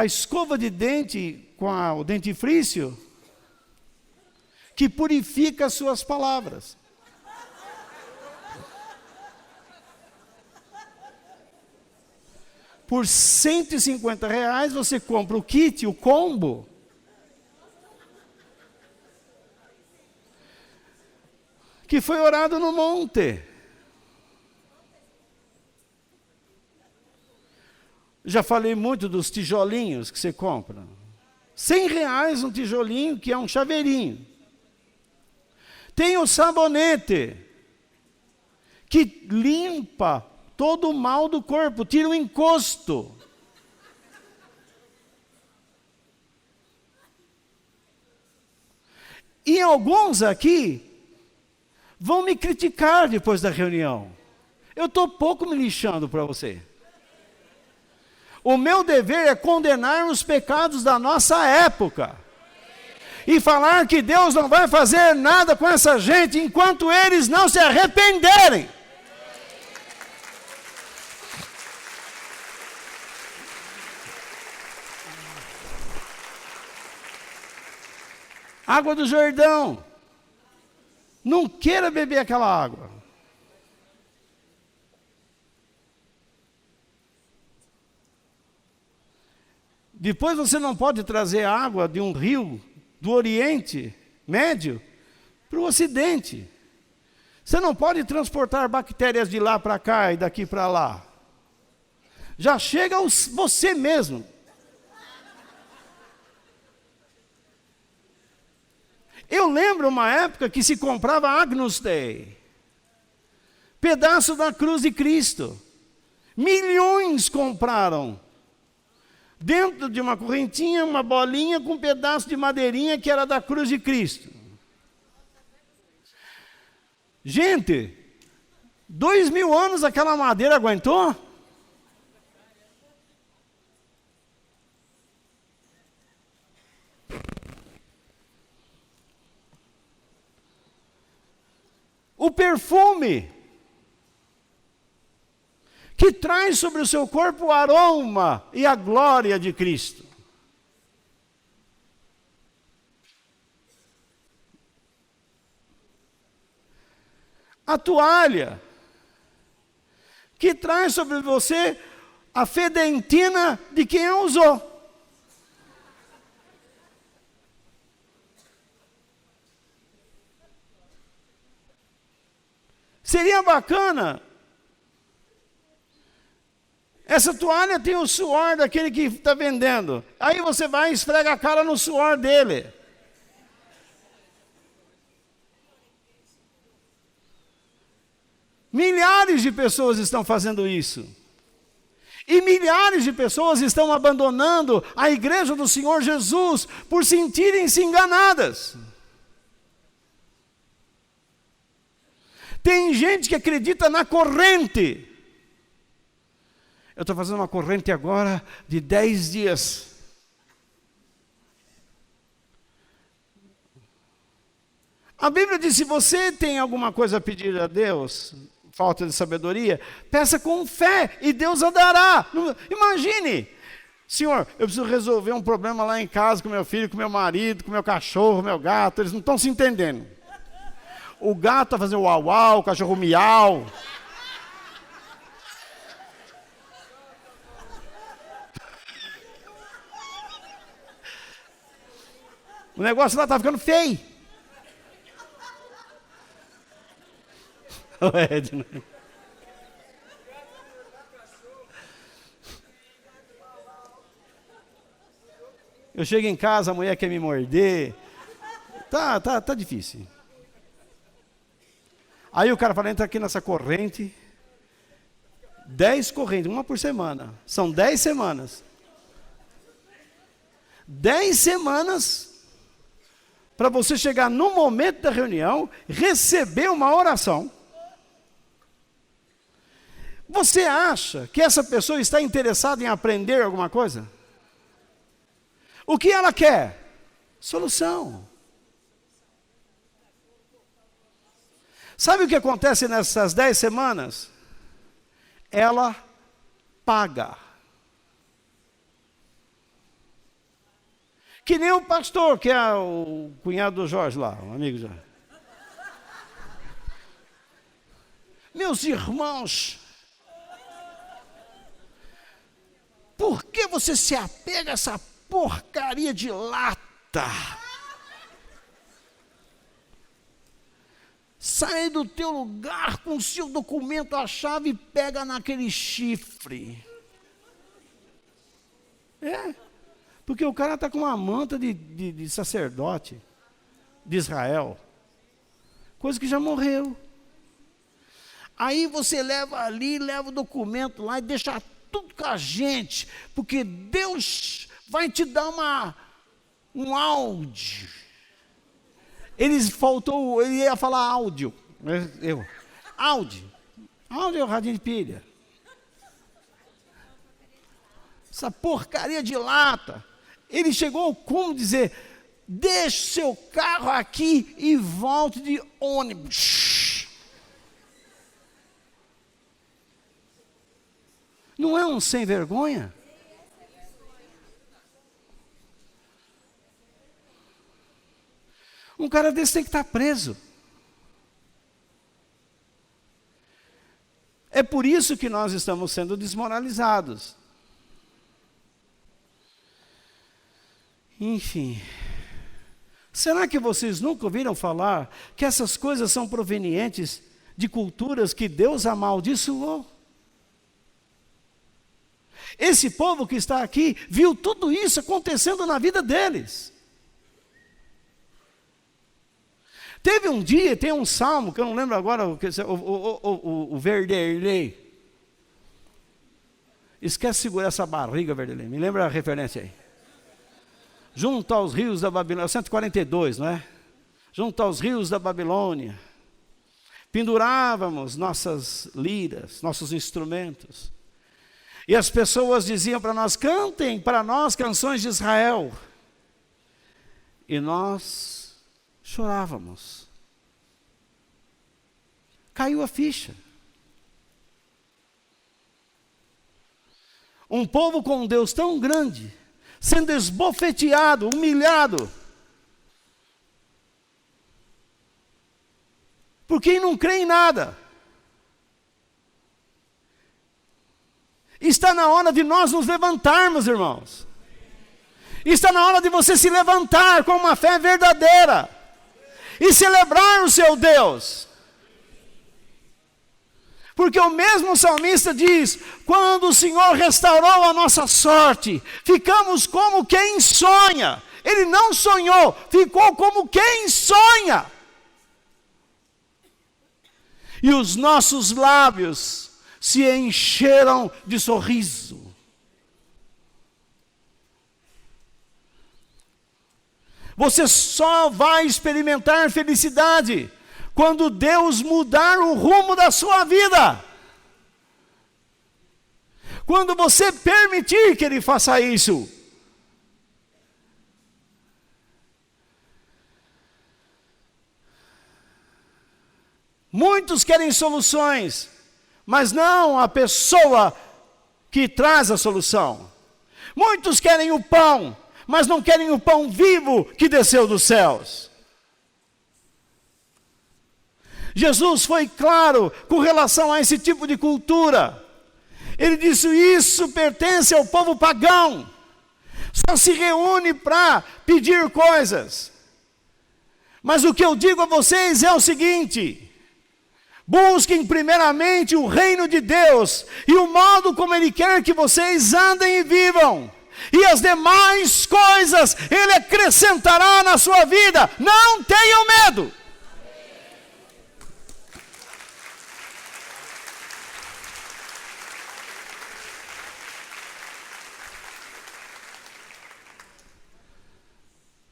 escova de dente com o dentifrício que purifica as suas palavras. Por R$150 você compra o kit, o combo. Que foi orado no monte. Já falei muito dos tijolinhos que você compra. R$100 um tijolinho que é um chaveirinho. Tem o sabonete que limpa todo o mal do corpo, tira o encosto. E alguns aqui vão me criticar depois da reunião. Eu estou pouco me lixando para você. O meu dever é condenar os pecados da nossa época. E falar que Deus não vai fazer nada com essa gente enquanto eles não se arrependerem. Água do Jordão. Não queira beber aquela água. Depois você não pode trazer água de um rio do Oriente Médio para o Ocidente. Você não pode transportar bactérias de lá para cá e daqui para lá. Já chega você mesmo. Eu lembro uma época que se comprava Agnus Dei, pedaço da cruz de Cristo. Milhões compraram. Dentro de uma correntinha, uma bolinha com um pedaço de madeirinha que era da cruz de Cristo. Gente, 2000 anos aquela madeira aguentou? o perfume, que traz sobre o seu corpo o aroma e a glória de Cristo. A toalha, que traz sobre você a fedentina de quem a usou. Seria bacana. Essa toalha tem o suor daquele que está vendendo. Aí você vai e esfrega a cara no suor dele. Milhares de pessoas estão fazendo isso. E milhares de pessoas estão abandonando a igreja do Senhor Jesus por sentirem-se enganadas. Tem gente que acredita na corrente. Eu estou fazendo uma corrente agora de 10 dias. A Bíblia diz, se você tem alguma coisa a pedir a Deus, falta de sabedoria, peça com fé e Deus a dará. Imagine, Senhor, eu preciso resolver um problema lá em casa com meu filho, com meu marido, com meu cachorro, meu gato, eles não estão se entendendo. O gato está fazendo uau uau, o cachorro miau. O negócio lá está ficando feio. O Edna. Eu chego em casa, a mulher quer me morder. Tá difícil. Aí o cara fala, entra aqui nessa corrente. 10 correntes, uma por semana. São 10 semanas. 10 semanas para você chegar no momento da reunião, receber uma oração. Você acha que essa pessoa está interessada em aprender alguma coisa? O que ela quer? Solução. Sabe o que acontece nessas 10 semanas? Ela paga. Que nem o pastor, que é o cunhado do Jorge lá, um amigo Jorge. Meus irmãos, por que você se apega a essa porcaria de lata? Sai do teu lugar com o seu documento, a chave, e pega naquele chifre. Porque o cara está com uma manta de sacerdote de Israel, coisa que já morreu. Aí você leva ali, leva o documento lá e deixa tudo com a gente, porque Deus vai te dar um áudio. Ele ia falar áudio. Áudio é o radinho de pilha. Essa porcaria de lata. Ele chegou ao cúmulo de dizer, deixe seu carro aqui e volte de ônibus. Não é um sem vergonha? Um cara desse tem que estar preso. É por isso que nós estamos sendo desmoralizados. Enfim, será que vocês nunca ouviram falar que essas coisas são provenientes de culturas que Deus amaldiçoou? Esse povo que está aqui viu tudo isso acontecendo na vida deles. Teve um dia, tem um salmo, que eu não lembro agora, o Verderlei. Esquece de segurar essa barriga, Verderlei. Me lembra a referência aí. Junto aos rios da Babilônia, 142, não é? Junto aos rios da Babilônia, pendurávamos nossas liras, nossos instrumentos, e as pessoas diziam para nós, cantem para nós canções de Israel, e nós chorávamos. Caiu a ficha. Um povo com um Deus tão grande, sendo esbofeteado, humilhado, por quem não crê em nada. Está na hora de nós nos levantarmos, irmãos. Está na hora de você se levantar com uma fé verdadeira e celebrar o seu Deus. Porque o mesmo salmista diz: quando o Senhor restaurou a nossa sorte, ficamos como quem sonha. Ele não sonhou, ficou como quem sonha. E os nossos lábios se encheram de sorriso. Você só vai experimentar felicidade quando Deus mudar o rumo da sua vida. Quando você permitir que Ele faça isso. Muitos querem soluções, mas não a pessoa que traz a solução. Muitos querem o pão, mas não querem o pão vivo que desceu dos céus. Jesus foi claro com relação a esse tipo de cultura. Ele disse: isso pertence ao povo pagão. Só se reúne para pedir coisas. Mas o que eu digo a vocês é o seguinte: busquem primeiramente o reino de Deus e o modo como Ele quer que vocês andem e vivam. E as demais coisas Ele acrescentará na sua vida. Não tenham medo.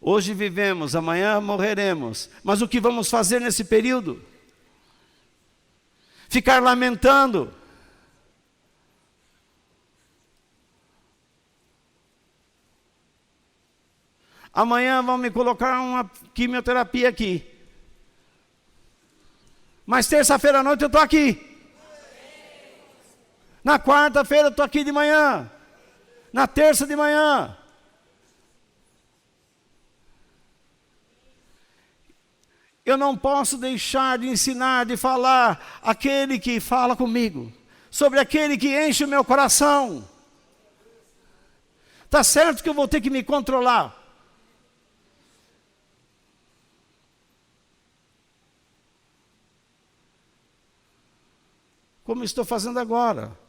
Hoje vivemos, amanhã morreremos. Mas o que vamos fazer nesse período? Ficar lamentando? Amanhã vão me colocar uma quimioterapia aqui. Mas terça-feira à noite eu estou aqui. Na quarta-feira eu estou aqui de manhã. Na terça de manhã. Eu não posso deixar de ensinar, de falar aquele que fala comigo, sobre aquele que enche o meu coração. Está certo que eu vou ter que me controlar. Como estou fazendo agora.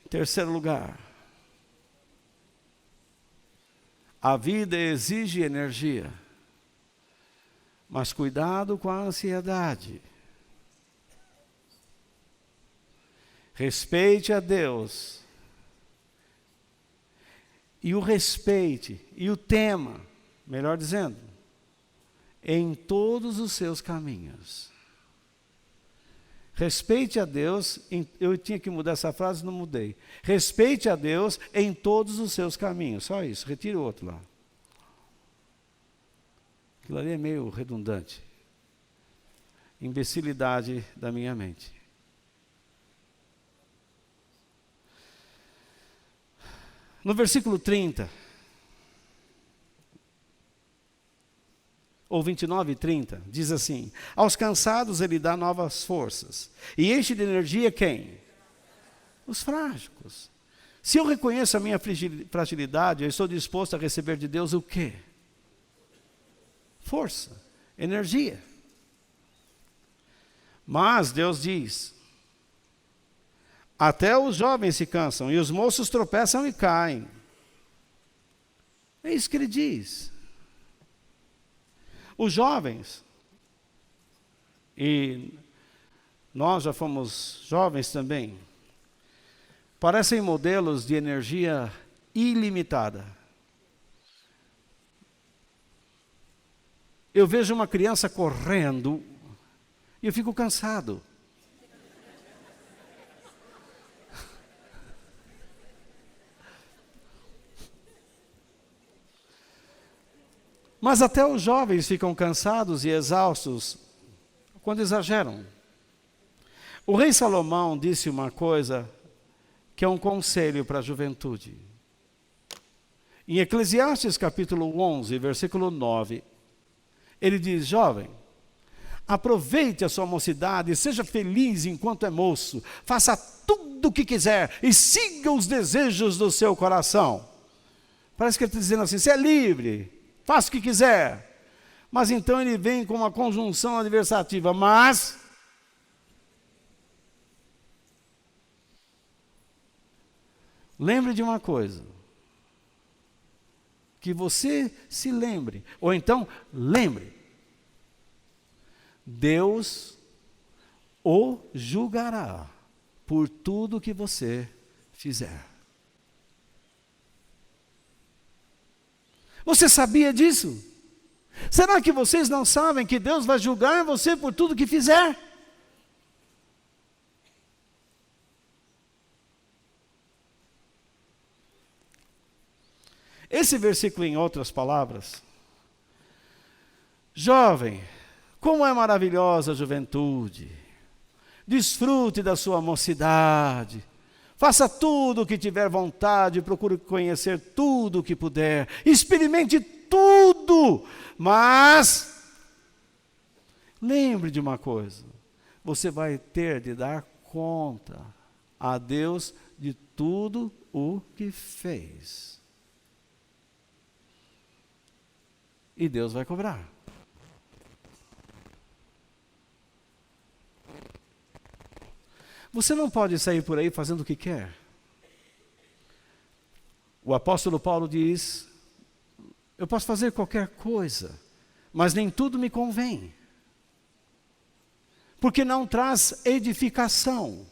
Terceiro lugar, a vida exige energia, mas cuidado com a ansiedade. Respeite a Deus, e o respeite, e o tema, melhor dizendo, em todos os seus caminhos. Respeite a Deus, eu tinha que mudar essa frase, não mudei. Respeite a Deus em todos os seus caminhos, só isso, retire o outro lá. Aquilo ali é meio redundante. Imbecilidade da minha mente. No versículo 30, ou 29 e 30, diz assim: aos cansados Ele dá novas forças, e enche de energia quem? Os frágicos. Se eu reconheço a minha fragilidade, eu estou disposto a receber de Deus o quê? Força, energia. Mas Deus diz: até os jovens se cansam, e os moços tropeçam e caem. É isso que Ele diz. Os jovens, e nós já fomos jovens também, parecem modelos de energia ilimitada. Eu vejo uma criança correndo e eu fico cansado. Mas até os jovens ficam cansados e exaustos quando exageram. O rei Salomão disse uma coisa que é um conselho para a juventude. Em Eclesiastes capítulo 11, versículo 9, ele diz: jovem, aproveite a sua mocidade, seja feliz enquanto é moço, faça tudo o que quiser e siga os desejos do seu coração. Parece que ele está dizendo assim: você é livre, faça o que quiser. Mas então ele vem com uma conjunção adversativa: mas lembre de uma coisa, que você se lembre, ou então lembre, Deus o julgará por tudo que você fizer. Você sabia disso? Será que vocês não sabem que Deus vai julgar você por tudo que fizer? Esse versículo, em outras palavras: jovem, como é maravilhosa a juventude, desfrute da sua mocidade, faça tudo o que tiver vontade, procure conhecer tudo o que puder, experimente tudo, mas lembre de uma coisa: você vai ter de dar conta a Deus de tudo o que fez. E Deus vai cobrar. Você não pode sair por aí fazendo o que quer. O apóstolo Paulo diz: eu posso fazer qualquer coisa, mas nem tudo me convém, porque não traz edificação.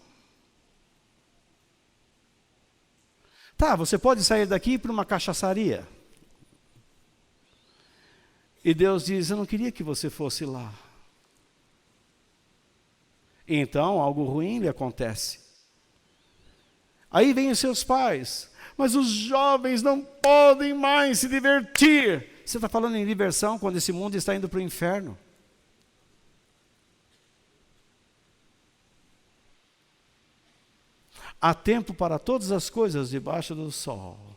Tá, você pode sair daqui para uma cachaçaria. E Deus diz: eu não queria que você fosse lá. E então algo ruim lhe acontece. Aí vêm os seus pais: mas os jovens não podem mais se divertir. Você está falando em diversão quando esse mundo está indo para o inferno? Há tempo para todas as coisas debaixo do sol.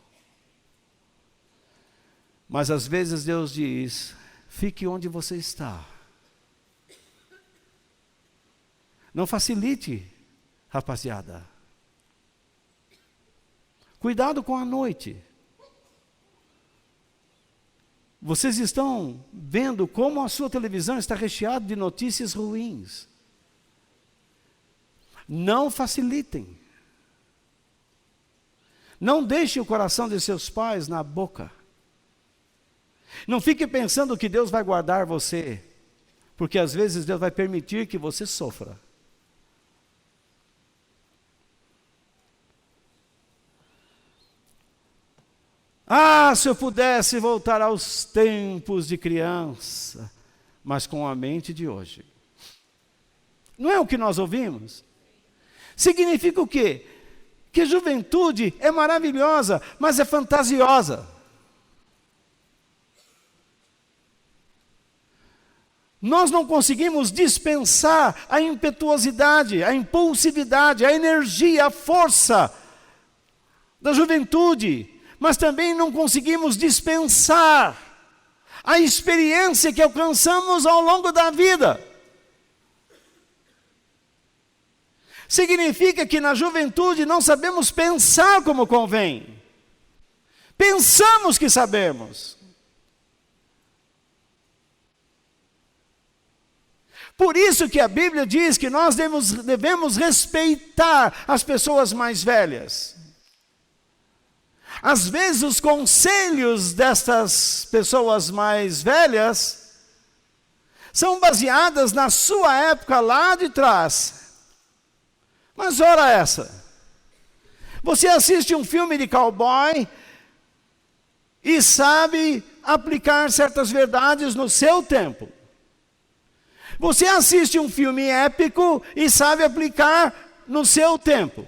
Mas às vezes Deus diz: fique onde você está. Não facilite, rapaziada. Cuidado com a noite. Vocês estão vendo como a sua televisão está recheada de notícias ruins. Não facilitem. Não deixem o coração de seus pais na boca. Não fique pensando que Deus vai guardar você, porque às vezes Deus vai permitir que você sofra. Ah, se eu pudesse voltar aos tempos de criança, mas com a mente de hoje. Não é o que nós ouvimos? Significa o quê? Que juventude é maravilhosa, mas é fantasiosa. Nós não conseguimos dispensar a impetuosidade, a impulsividade, a energia, a força da juventude, mas também não conseguimos dispensar a experiência que alcançamos ao longo da vida. Significa que na juventude não sabemos pensar como convém. Pensamos que sabemos. Por isso que a Bíblia diz que nós devemos respeitar as pessoas mais velhas. Às vezes os conselhos destas pessoas mais velhas são baseadas na sua época lá de trás. Mas ora essa, você assiste um filme de cowboy e sabe aplicar certas verdades no seu tempo. Você assiste um filme épico e sabe aplicar no seu tempo.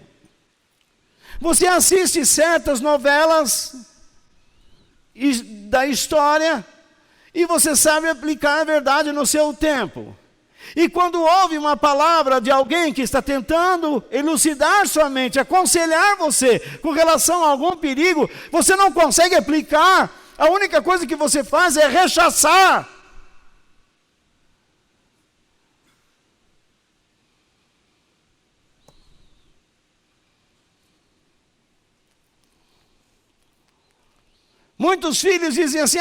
Você assiste certas novelas da história E você sabe aplicar a verdade no seu tempo. E quando ouve uma palavra de alguém que está tentando elucidar sua mente, aconselhar você com relação a algum perigo, você não consegue aplicar, a única coisa que você faz é rechaçar. Muitos filhos dizem assim,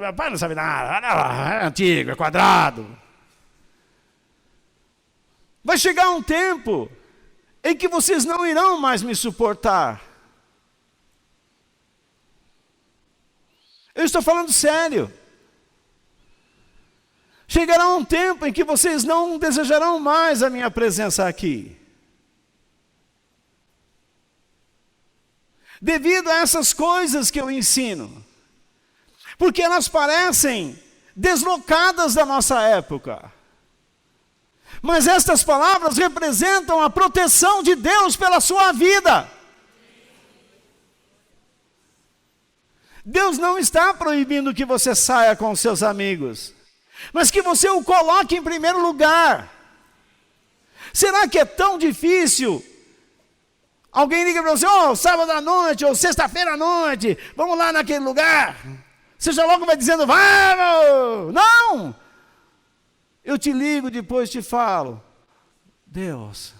meu pai não sabe nada, é antigo, é quadrado. Vai chegar um tempo em que vocês não irão mais me suportar. Eu estou falando sério. Chegará um tempo em que vocês não desejarão mais a minha presença aqui. Devido a essas coisas que eu ensino. Porque elas parecem deslocadas da nossa época. Mas estas palavras representam a proteção de Deus pela sua vida. Deus não está proibindo que você saia com os seus amigos, mas que você o coloque em primeiro lugar. Será que é tão difícil? Alguém liga para você, sábado à noite, ou sexta-feira à noite, vamos lá naquele lugar. Você já logo vai dizendo, vamos! Não! Eu te ligo, depois te falo. Deus,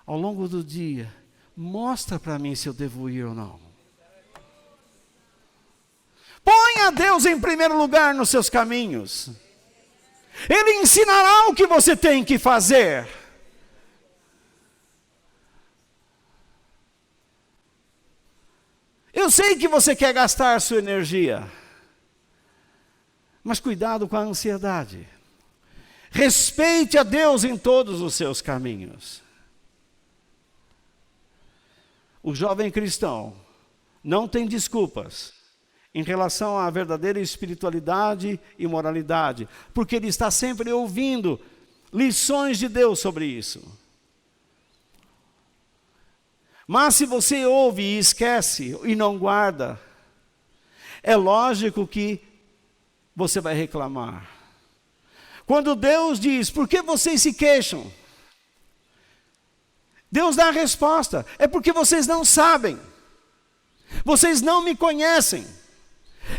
ao longo do dia, mostra para mim se eu devo ir ou não. Ponha Deus em primeiro lugar nos seus caminhos. Ele ensinará o que você tem que fazer. Eu sei que você quer gastar sua energia, mas cuidado com a ansiedade. Respeite a Deus em todos os seus caminhos. O jovem cristão não tem desculpas em relação à verdadeira espiritualidade e moralidade, porque ele está sempre ouvindo lições de Deus sobre isso. Mas se você ouve e esquece e não guarda, é lógico que você vai reclamar. Quando Deus diz, por que vocês se queixam? Deus dá a resposta, é porque vocês não sabem. Vocês não me conhecem.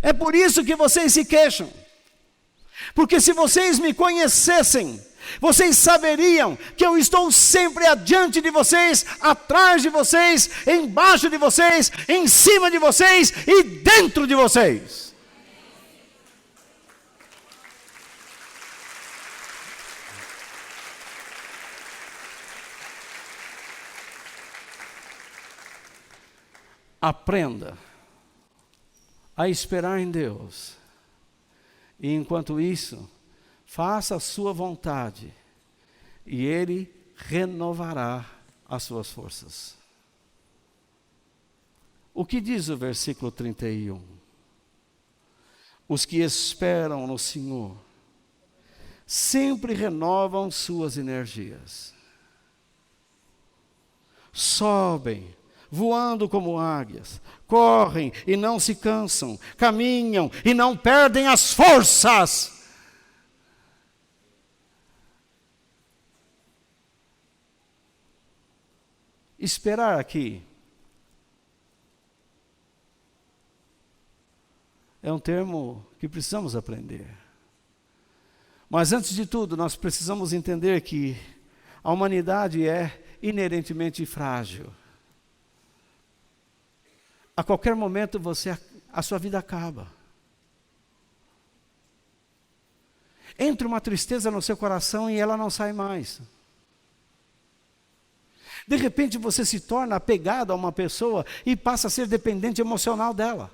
É por isso que vocês se queixam. Porque se vocês me conhecessem, vocês saberiam que eu estou sempre adiante de vocês, atrás de vocês, embaixo de vocês, em cima de vocês e dentro de vocês. Aprenda a esperar em Deus. E enquanto isso, faça a sua vontade. E Ele renovará as suas forças. O que diz o versículo 31? Os que esperam no Senhor sempre renovam suas energias. Sobem, voando como águias, correm e não se cansam, caminham e não perdem as forças. Esperar aqui é um termo que precisamos aprender. Mas antes de tudo, nós precisamos entender que a humanidade é inerentemente frágil. A qualquer momento a sua vida acaba. Entra uma tristeza no seu coração e ela não sai mais. De repente você se torna apegado a uma pessoa e passa a ser dependente emocional dela.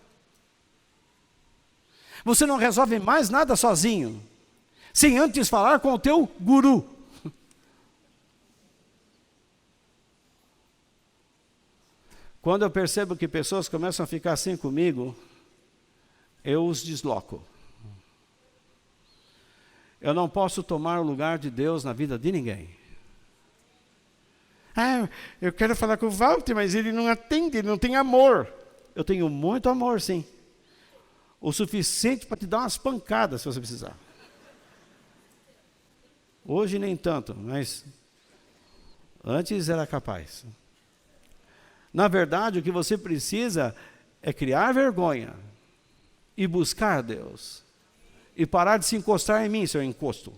Você não resolve mais nada sozinho, sem antes falar com o teu guru. Quando eu percebo que pessoas começam a ficar assim comigo, eu os desloco. Eu não posso tomar o lugar de Deus na vida de ninguém. Eu quero falar com o Walter, mas ele não atende, ele não tem amor. Eu tenho muito amor, sim. o suficiente para te dar umas pancadas se você precisar. Hoje nem tanto, mas antes era capaz. Na verdade, o que você precisa é criar vergonha e buscar Deus. E parar de se encostar em mim, seu encosto.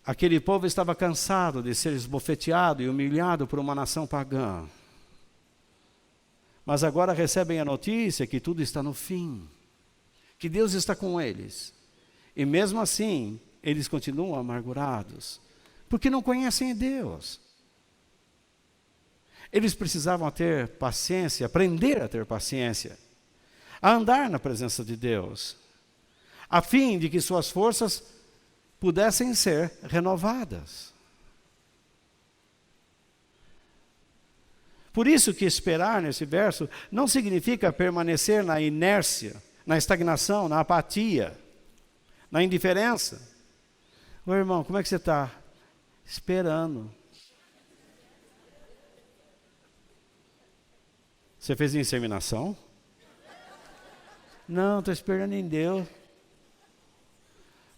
Aquele povo estava cansado de ser esbofeteado e humilhado por uma nação pagã. Mas agora recebem a notícia que tudo está no fim, que Deus está com eles. E mesmo assim, eles continuam amargurados, porque não conhecem Deus. Eles precisavam ter paciência, aprender a ter paciência, a andar na presença de Deus, a fim de que suas forças pudessem ser renovadas. Por isso que esperar nesse verso não significa permanecer na inércia, na estagnação, na apatia, na indiferença. Ô irmão, como é que você está? Esperando. Você fez inseminação? Não, estou esperando em Deus.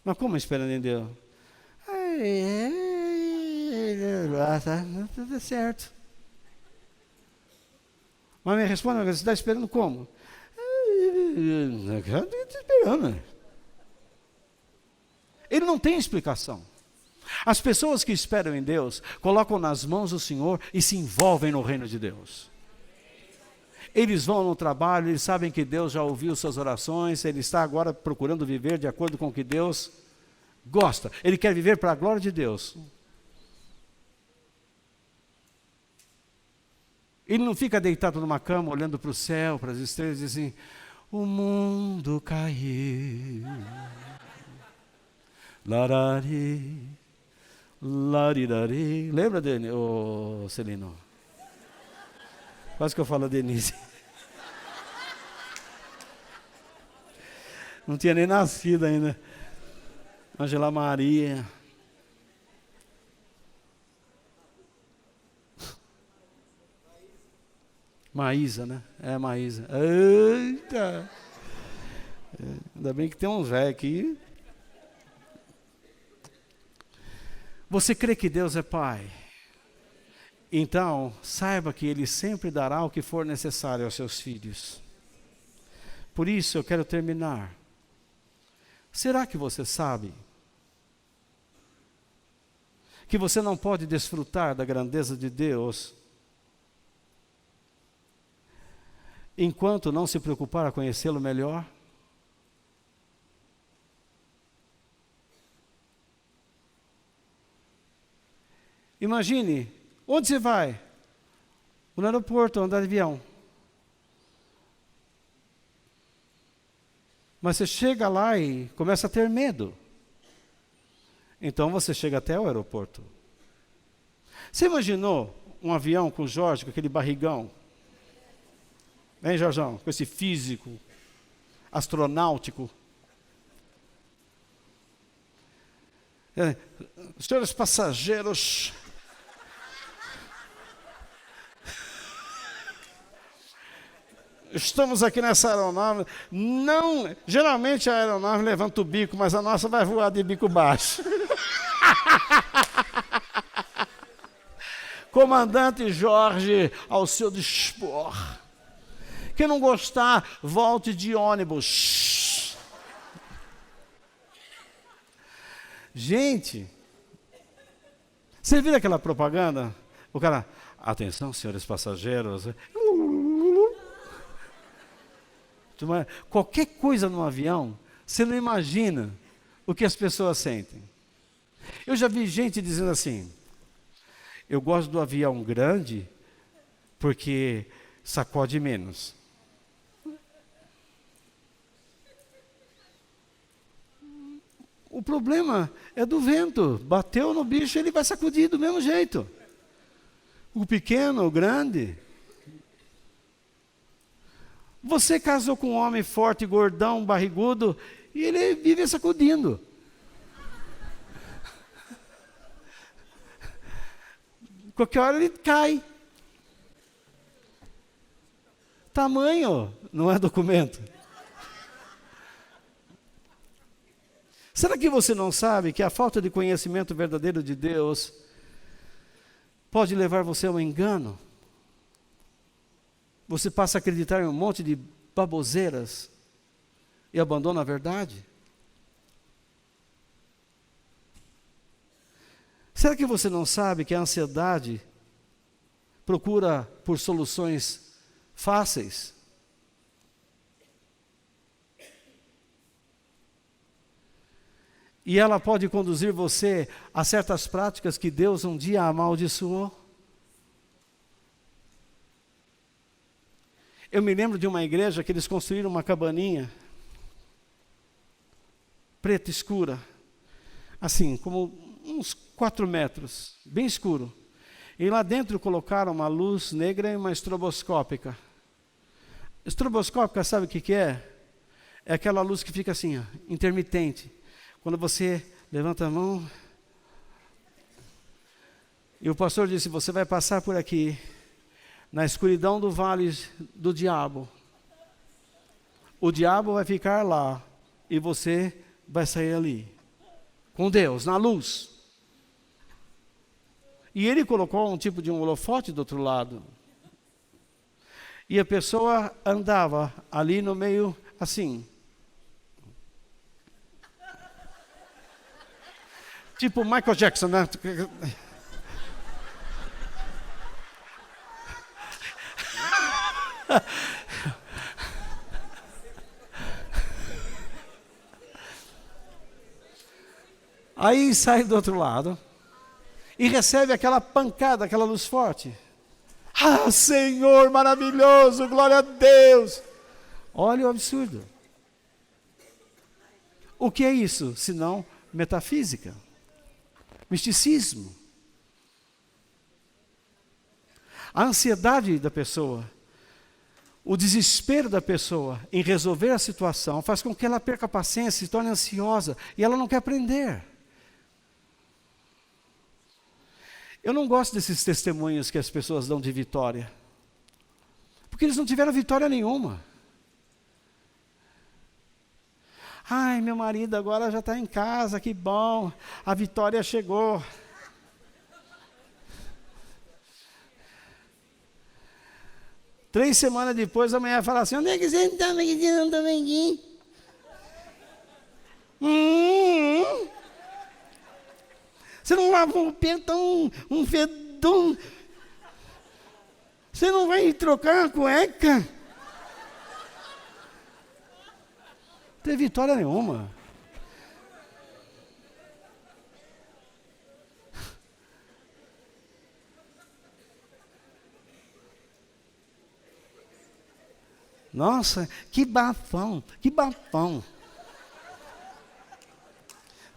Mas como esperando em Deus? Tá tudo certo. Mas me responda, você está esperando como? Eu estou esperando. Ele não tem explicação. As pessoas que esperam em Deus, colocam nas mãos do Senhor e se envolvem no reino de Deus. Eles vão no trabalho, eles sabem que Deus já ouviu suas orações, ele está agora procurando viver de acordo com o que Deus gosta. Ele quer viver para a glória de Deus. Ele não fica deitado numa cama, olhando para o céu, para as estrelas, e diz assim, o mundo caiu. Larari, larirari. Lembra dele, ô Celino? Quase que eu falo a Denise. Não tinha nem nascido ainda. Angela Maria. Maísa, né? É, Maísa. Eita! Ainda bem que tem uns velhos aqui. Você crê que Deus é Pai? Então, saiba que Ele sempre dará o que for necessário aos seus filhos. Por isso, eu quero terminar. Será que você sabe que você não pode desfrutar da grandeza de Deus enquanto não se preocupar a conhecê-lo melhor? Imagine, onde você vai? No aeroporto, andar de avião. Mas você chega lá e começa a ter medo. Então você chega até o aeroporto. Você imaginou um avião com o Jorge, com aquele barrigão? Hein, Jorjão? Com esse físico astronáutico. Senhores passageiros, estamos aqui nessa aeronave. Não, geralmente a aeronave levanta o bico, mas a nossa vai voar de bico baixo. Comandante Jorge, ao seu dispor. Quem não gostar, volte de ônibus. Gente, você viu aquela propaganda? O cara, atenção, senhores passageiros. Qualquer coisa no avião, você não imagina o que as pessoas sentem. Eu já vi gente dizendo assim, eu gosto do avião grande porque sacode menos. O problema é do vento. Bateu no bicho, ele vai sacudir do mesmo jeito. O pequeno, o grande. Você casou com um homem forte, gordão, barrigudo, e ele vive sacudindo. Qualquer hora ele cai. Tamanho não é documento. Será que você não sabe que a falta de conhecimento verdadeiro de Deus pode levar você a um engano? Você passa a acreditar em um monte de baboseiras e abandona a verdade? Será que você não sabe que a ansiedade procura por soluções fáceis? E ela pode conduzir você a certas práticas que Deus um dia amaldiçoou? Eu me lembro de uma igreja que eles construíram uma cabaninha preta escura, assim, como uns 4 metros, bem escuro. E lá dentro colocaram uma luz negra e uma estroboscópica. Estroboscópica, sabe o que é? É aquela luz que fica assim, ó, intermitente. Quando você levanta a mão, e o pastor disse, você vai passar por aqui, na escuridão do vale do diabo. O diabo vai ficar lá, e você vai sair ali, com Deus, na luz. E ele colocou um tipo de um holofote do outro lado. E a pessoa andava ali no meio, assim. Tipo Michael Jackson, né? Aí sai do outro lado e recebe aquela pancada, aquela luz forte. Ah, Senhor maravilhoso, glória a Deus. Olha o absurdo. O que é isso, senão metafísica? Misticismo. A ansiedade da pessoa, o desespero da pessoa em resolver a situação faz com que ela perca a paciência, se torne ansiosa e ela não quer aprender. Eu não gosto desses testemunhos que as pessoas dão de vitória, porque eles não tiveram vitória nenhuma. Ai, meu marido agora já está em casa, que bom, a vitória chegou. Três semanas depois, a mulher fala assim, onde é que você está, não estou aqui? Você não lavou o pé, tão um fedor. Você não vai trocar a cueca? Não tem vitória nenhuma. Nossa, que bafão, que bafão.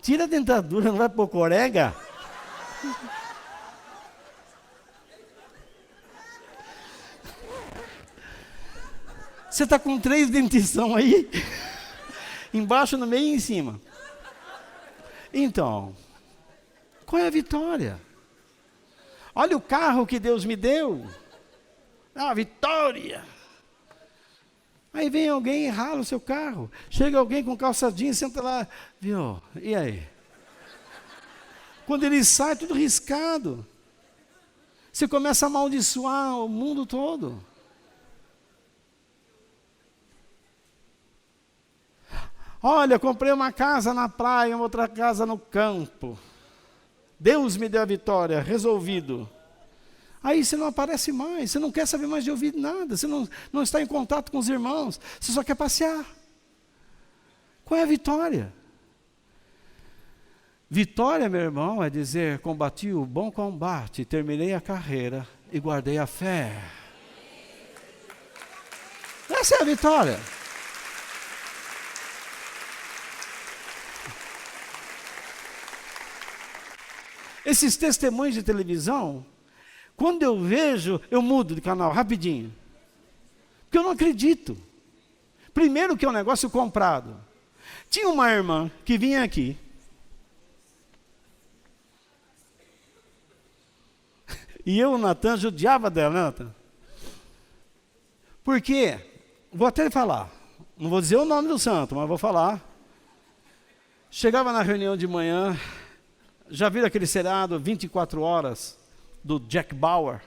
Tira a dentadura, não vai pôr corega? Você está com 3 dentição aí? Embaixo, no meio e em cima. Então, qual é a vitória? Olha o carro que Deus me deu. Ah, vitória! Aí vem alguém e rala o seu carro. Chega alguém com calça jeans, senta lá, viu? E aí? Quando ele sai, tudo riscado. Você começa a amaldiçoar o mundo todo. Olha, comprei uma casa na praia, outra casa no campo. Deus me deu a vitória, resolvido. Aí você não aparece mais, você não quer saber mais de ouvir nada, você não está em contato com os irmãos, você só quer passear. Qual é a vitória? Vitória, meu irmão, é dizer, combati o bom combate, terminei a carreira e guardei a fé. Essa é a vitória. Esses testemunhos de televisão, quando eu vejo, eu mudo de canal rapidinho. Porque eu não acredito. Primeiro que é um negócio comprado. Tinha uma irmã que vinha aqui. E eu, o Natan, judiava dela, né, Natan? Por quê? Vou até falar. Não vou dizer o nome do santo, mas vou falar. Chegava na reunião de manhã, já viram aquele seriado 24 horas do Jack Bauer?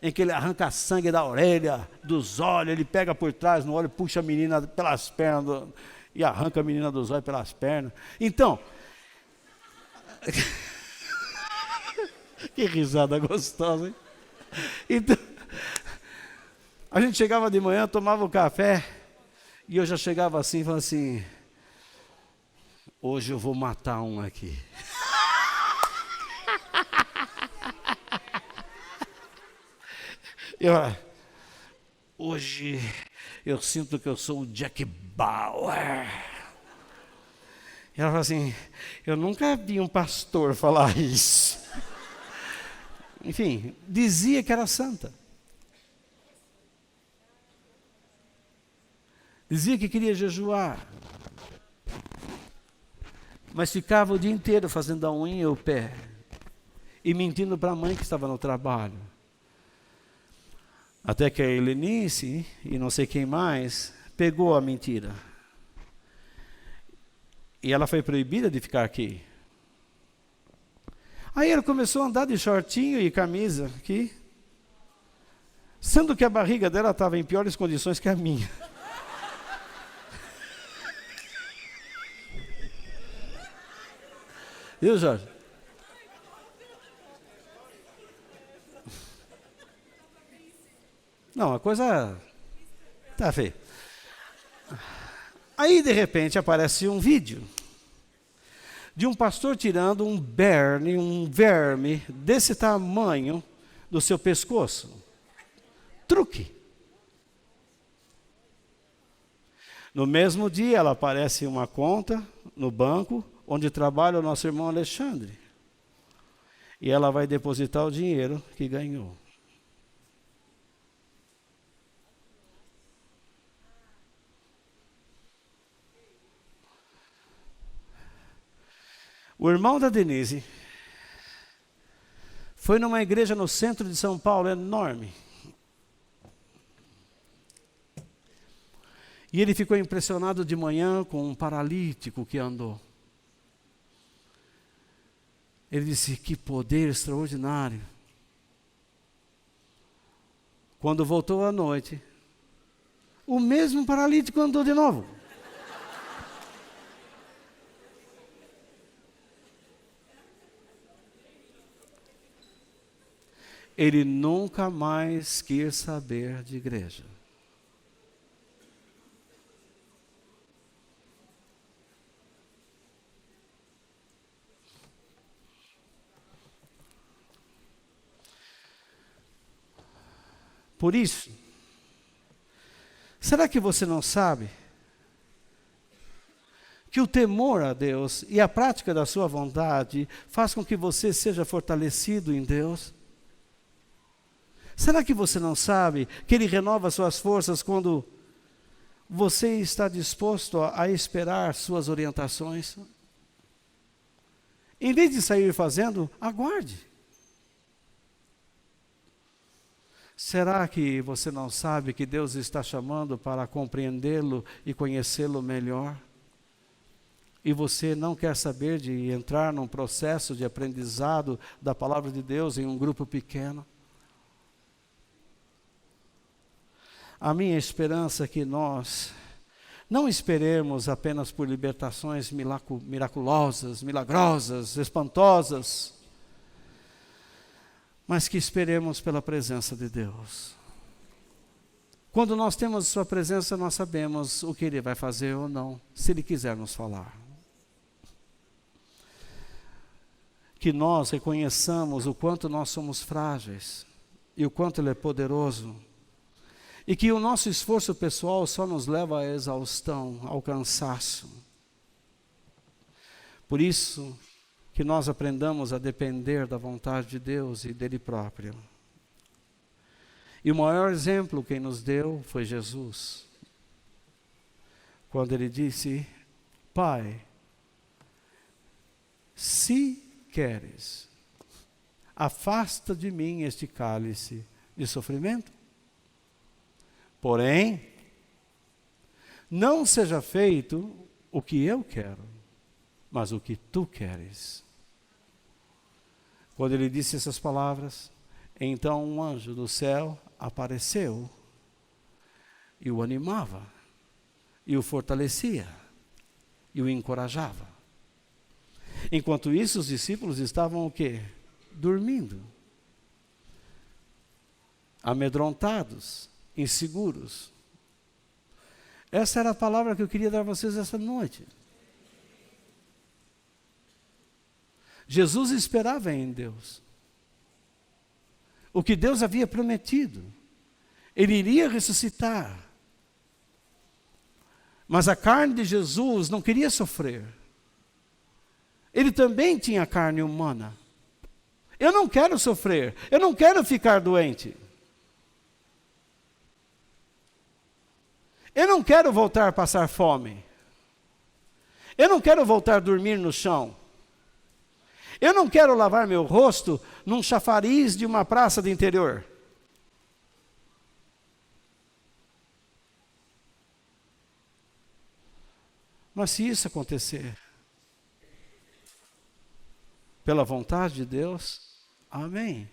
Em que ele arranca sangue da orelha, dos olhos, ele pega por trás no olho, puxa a menina pelas pernas e arranca a menina dos olhos pelas pernas. Então, que risada gostosa, hein? Então, a gente chegava de manhã, tomava o café, e eu já chegava assim, falando assim, hoje eu vou matar um aqui. Hoje eu sinto que eu sou o Jack Bauer. E ela fala assim, eu nunca vi um pastor falar isso. Enfim, dizia que era santa. Dizia que queria jejuar. Mas ficava o dia inteiro fazendo a unha e o pé. E mentindo para a mãe que estava no trabalho. Até que a Helenice, e não sei quem mais, pegou a mentira. E ela foi proibida de ficar aqui. Aí ela começou a andar de shortinho e camisa aqui. Sendo que a barriga dela estava em piores condições que a minha. Viu, Jorge? Não, a coisa tá feia. Aí, de repente, aparece um vídeo de um pastor tirando um berne, um verme desse tamanho do seu pescoço. Truque. No mesmo dia, ela aparece em uma conta no banco, onde trabalha o nosso irmão Alexandre. E ela vai depositar o dinheiro que ganhou. O irmão da Denise foi numa igreja no centro de São Paulo, enorme. E ele ficou impressionado de manhã com um paralítico que andou. Ele disse, que poder extraordinário. Quando voltou à noite, o mesmo paralítico andou de novo. Ele nunca mais quis saber de igreja. Por isso, será que você não sabe que o temor a Deus e a prática da sua vontade faz com que você seja fortalecido em Deus? Será que você não sabe que Ele renova suas forças quando você está disposto a esperar suas orientações? Em vez de sair fazendo, aguarde. Será que você não sabe que Deus está chamando para compreendê-lo e conhecê-lo melhor? E você não quer saber de entrar num processo de aprendizado da palavra de Deus em um grupo pequeno? A minha esperança é que nós não esperemos apenas por libertações miraculosas, milagrosas, espantosas, mas que esperemos pela presença de Deus. Quando nós temos sua presença, nós sabemos o que Ele vai fazer ou não, se Ele quiser nos falar. Que nós reconheçamos o quanto nós somos frágeis e o quanto Ele é poderoso. E que o nosso esforço pessoal só nos leva à exaustão, ao cansaço. Por isso, que nós aprendamos a depender da vontade de Deus e dele próprio. E o maior exemplo quem nos deu foi Jesus. Quando ele disse, Pai, se queres. afasta de mim este cálice de sofrimento. Porém, não seja feito o que eu quero, mas o que tu queres. Quando ele disse essas palavras, então um anjo do céu apareceu e o animava, e o fortalecia, e o encorajava. Enquanto isso, os discípulos estavam o quê? Dormindo, amedrontados, inseguros. Essa era a palavra que eu queria dar a vocês essa noite. Jesus esperava em Deus o que Deus havia prometido. Ele iria ressuscitar. Mas a carne de Jesus não queria sofrer. Ele também tinha carne humana. Eu não quero sofrer, eu não quero ficar doente. Eu não quero voltar a passar fome. Eu não quero voltar a dormir no chão. Eu não quero lavar meu rosto num chafariz de uma praça do interior. Mas se isso acontecer, pela vontade de Deus, amém.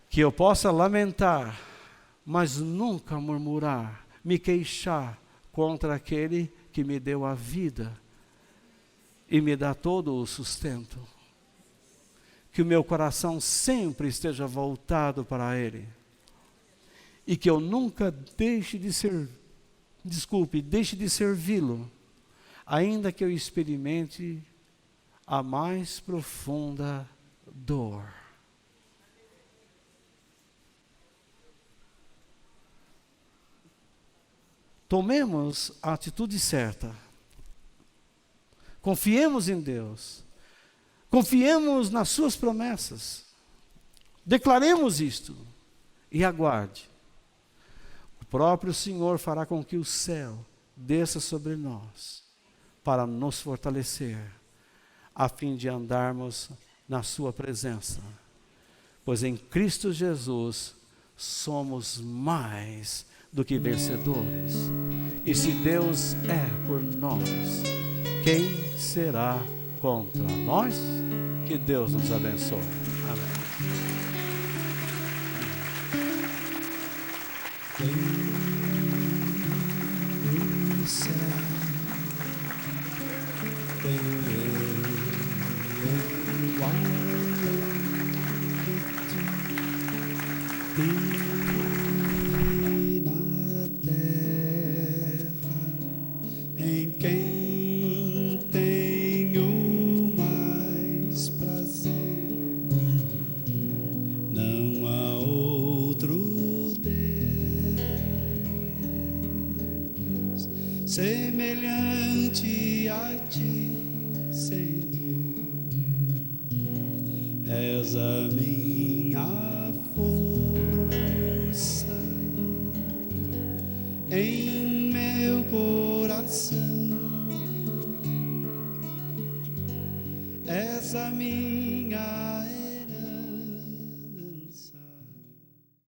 Que eu possa lamentar, mas nunca murmurar, me queixar contra aquele que me deu a vida e me dá todo o sustento. Que o meu coração sempre esteja voltado para Ele. E que eu nunca deixe de servi-lo, ainda que eu experimente a mais profunda dor. Tomemos a atitude certa. Confiemos em Deus. Confiemos nas suas promessas. Declaremos isto e aguarde. O próprio Senhor fará com que o céu desça sobre nós para nos fortalecer, a fim de andarmos na sua presença. Pois em Cristo Jesus somos mais do que vencedores. E se Deus é por nós, quem será contra nós? Que Deus nos abençoe. Amém. Semelhante a ti, Senhor, és a minha força em meu coração, és a minha